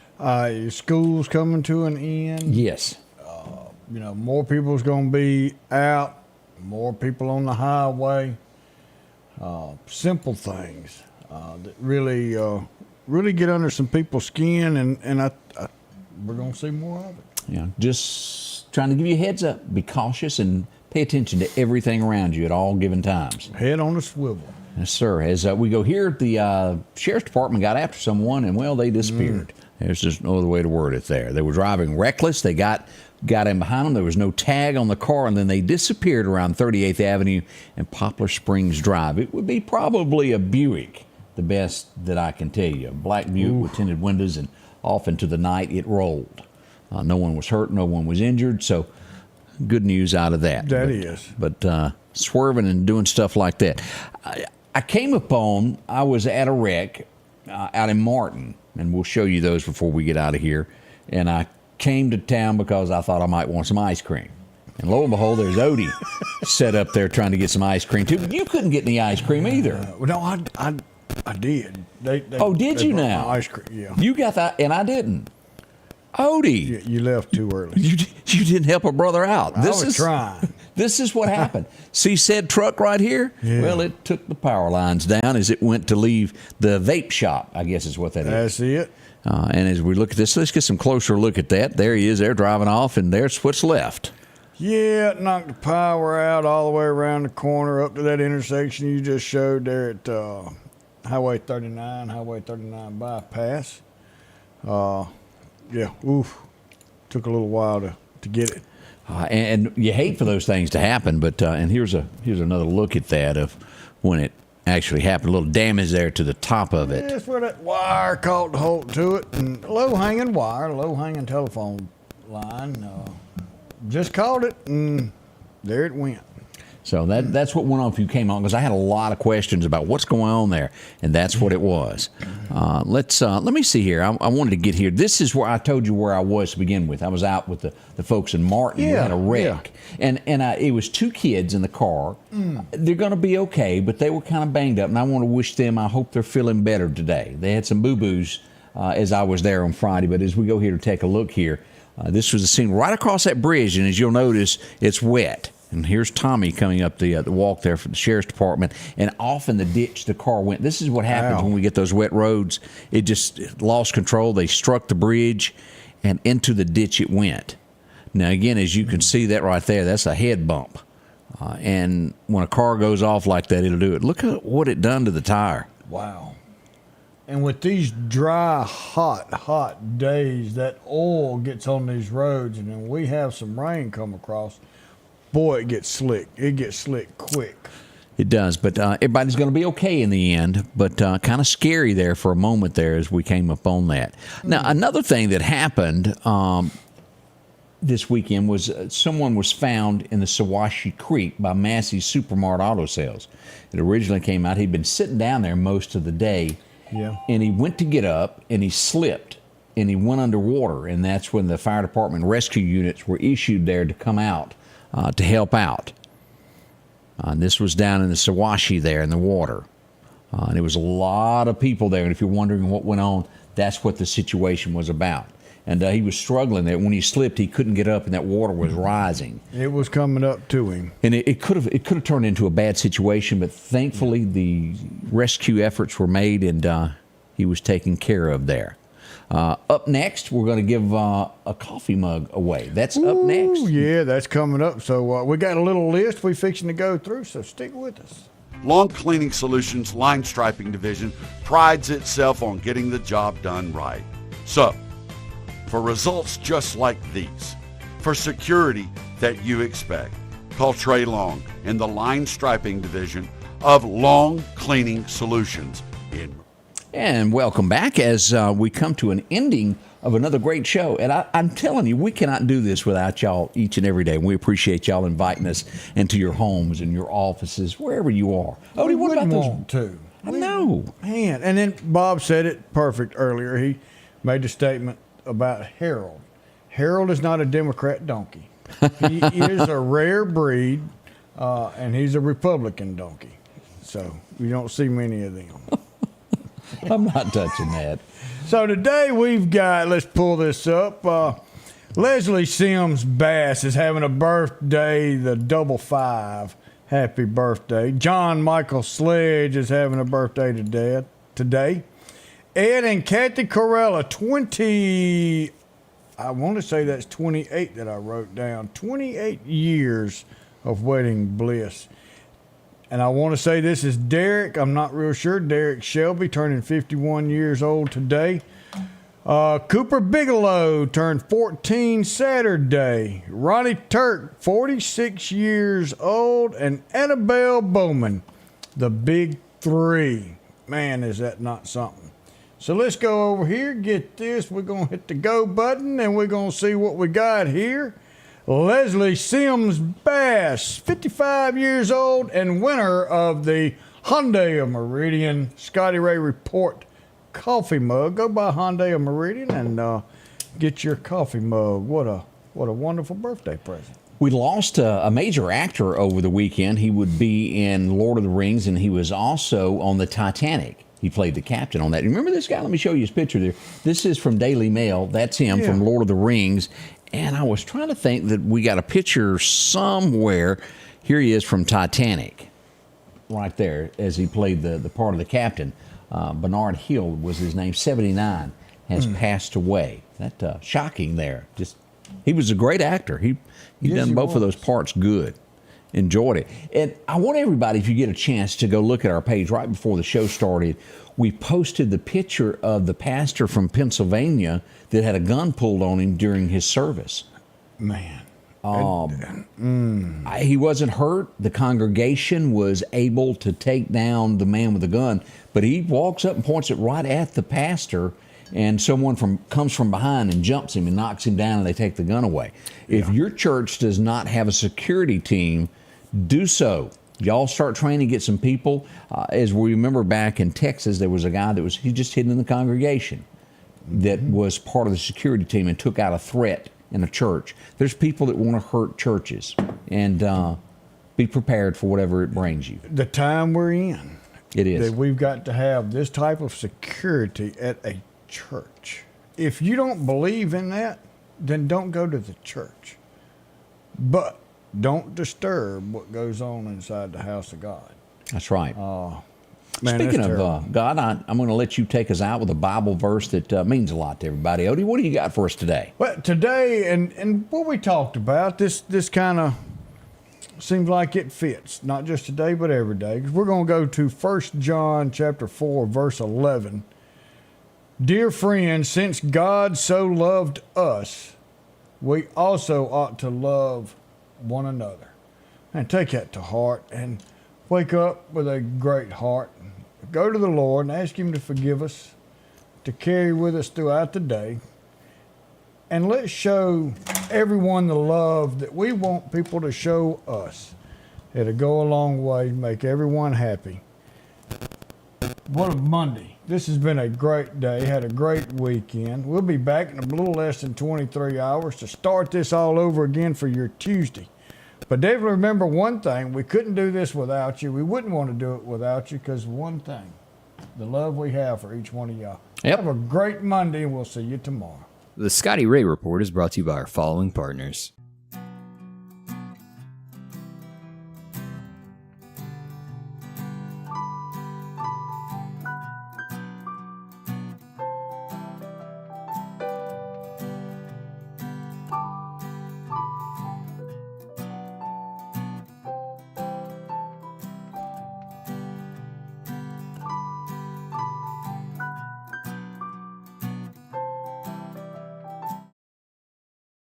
school's coming to an end. Yes. More people's going to be out, more people on the highway. Simple things that really get under some people's skin, and we're going to see more of it. Yeah, just trying to give you a heads up. Be cautious and pay attention to everything around you at all given times. Head on a swivel. Yes, sir. As we go here, the sheriff's department got after someone, and, well, they disappeared. There's just no other way to word it there. They were driving reckless. They got in behind them. There was no tag on the car, and then they disappeared around 38th Avenue and Poplar Springs Drive. It would be probably a Buick, the best that I can tell you. A black Buick with tinted windows, and off into the night it rolled. No one was hurt, no one was injured, so good news out of that. But swerving and doing stuff like that. I was at a wreck out in Martin, and we'll show you those before we get out of here, and I came to town because I thought I might want some ice cream. And lo and behold, there's Odie set up there trying to get some ice cream too, but you couldn't get any ice cream either. No, I did. Did you now? Ice cream, yeah. You got that, and I didn't. Odie. You left too early. You didn't help a brother out. I was trying. This is what happened. See said truck right here? Yeah. Well, it took the power lines down as it went to leave the vape shop, I guess is what that is. That's it. And as we look at this, let's get some closer look at that. There he is. They're driving off, and there's what's left. Yeah, it knocked the power out all the way around the corner up to that intersection you just showed there at Highway 39 bypass. Took a little while to get it. And you hate for those things to happen, but and here's another look at that of when it actually happened. A little damage there to the top of it. That's where that wire caught the halt to it, and low-hanging wire, low-hanging telephone line. Just caught it, and there it went. So that's what went on if you came on, because I had a lot of questions about what's going on there, and that's what it was. Let me see here. I wanted to get here. This is where I told you where I was to begin with. I was out with the folks in Martin. We had a wreck, and it was 2 kids in the car. They're going to be okay, but they were kind of banged up, and I want to wish them, I hope they're feeling better today. They had some boo-boos as I was there on Friday, but as we go here to take a look here, this was a scene right across that bridge, and as you'll notice, it's wet. And here's Tommy coming up the walk there from the sheriff's department, and off in the ditch the car went. This is what happens when we get those wet roads. It just lost control. They struck the bridge, and into the ditch it went. Now, again, as you can see that right there, that's a head bump. And when a car goes off like that, it'll do it. Look at what it done to the tire. Wow. And with these dry, hot days, that oil gets on these roads, and then we have some rain come across. Boy, it gets slick. It gets slick quick. It does, but everybody's going to be okay in the end, but kind of scary there for a moment there as we came up on that. Now, another thing that happened this weekend was someone was found in the Sawashi Creek by Massey's Supermart Auto Sales. It originally came out. He'd been sitting down there most of the day, and he went to get up, and he slipped, and he went underwater, and that's when the fire department rescue units were issued there to come out to help out. And this was down in the Sawashi there in the water. And there was a lot of people there. And if you're wondering what went on, that's what the situation was about. And he was struggling there. When he slipped, he couldn't get up, and that water was rising. It was coming up to him. And it could have turned into a bad situation, but thankfully the rescue efforts were made, and he was taken care of there. Up next, we're going to give a coffee mug away. That's up next. Yeah, that's coming up. So we got a little list we're fixing to go through, so stick with us. Long Cleaning Solutions Line Striping Division prides itself on getting the job done right. So, for results just like these, for security that you expect, call Trey Long in the Line Striping Division of Long Cleaning Solutions in. And welcome back as we come to an ending of another great show. And I'm telling you, we cannot do this without y'all each and every day. And we appreciate y'all inviting us into your homes and your offices, wherever you are. We wouldn't want to. I know. Man, and then Bob said it perfect earlier. He made a statement about Harold. Harold is not a Democrat donkey. He is a rare breed, and he's a Republican donkey. So you don't see many of them. I'm not touching that. So today we've got, let's pull this up, Leslie Sims Bass is having a birthday, the 55. Happy birthday. John Michael Sledge is having a birthday today. Ed and Kathy Corella, I want to say that's 28 that I wrote down. 28 years of wedding bliss. And I want to say this is Derek. I'm not real sure. Derek Shelby turning 51 years old today. Cooper Bigelow turned 14 Saturday. Ronnie Turk, 46 years old. And Annabelle Bowman, the big 3. Man, is that not something. So let's go over here, get this. We're going to hit the go button, and we're going to see what we got here. Leslie Sims Bass, 55 years old and winner of the Hyundai of Meridian Scotty Ray Report coffee mug. Go by Hyundai of Meridian and get your coffee mug. What a wonderful birthday present. We lost a major actor over the weekend. He would be in Lord of the Rings, and he was also on the Titanic. He played the captain on that. Remember this guy? Let me show you his picture there. This is from Daily Mail. That's him from Lord of the Rings. And I was trying to think that we got a picture somewhere. Here he is from Titanic, right there, as he played the part of the captain. Bernard Hill was his name. 79, has passed away. That shocking there. He was a great actor. He done both of those parts good. Enjoyed it. And I want everybody, if you get a chance, to go look at our page right before the show started. We posted the picture of the pastor from Pennsylvania that had a gun pulled on him during his service. Man. He wasn't hurt. The congregation was able to take down the man with the gun, but he walks up and points it right at the pastor, and someone comes from behind and jumps him and knocks him down, and they take the gun away. If your church does not have a security team do so. Y'all start training, get some people. As we remember back in Texas, there was a guy he just hidden in the congregation that was part of the security team and took out a threat in a church. There's people that want to hurt churches, and be prepared for whatever it brings you. The time we're in. It is. That we've got to have this type of security at a church. If you don't believe in that, then don't go to the church. But don't disturb what goes on inside the house of God. That's right. Man, Speaking that's of God, I'm going to let you take us out with a Bible verse that means a lot to everybody. Odie, what do you got for us today? Well, today, and what we talked about, this kind of seems like it fits, not just today, but every day. 'Cause we're going to go to 1 John chapter 4, verse 11. Dear friends, since God so loved us, we also ought to love one another. And take that to heart and wake up with a great heart. Go to the Lord and ask Him to forgive us, to carry with us throughout the day. And let's show everyone the love that we want people to show us. It'll go a long way, make everyone happy. What a Monday. This has been a great day, had a great weekend. We'll be back in a little less than 23 hours to start this all over again for your Tuesday. But definitely remember one thing, we couldn't do this without you. We wouldn't want to do it without you because one thing, the love we have for each one of y'all. Yep. Have a great Monday and we'll see you tomorrow. The Scotty Ray Report is brought to you by our following partners.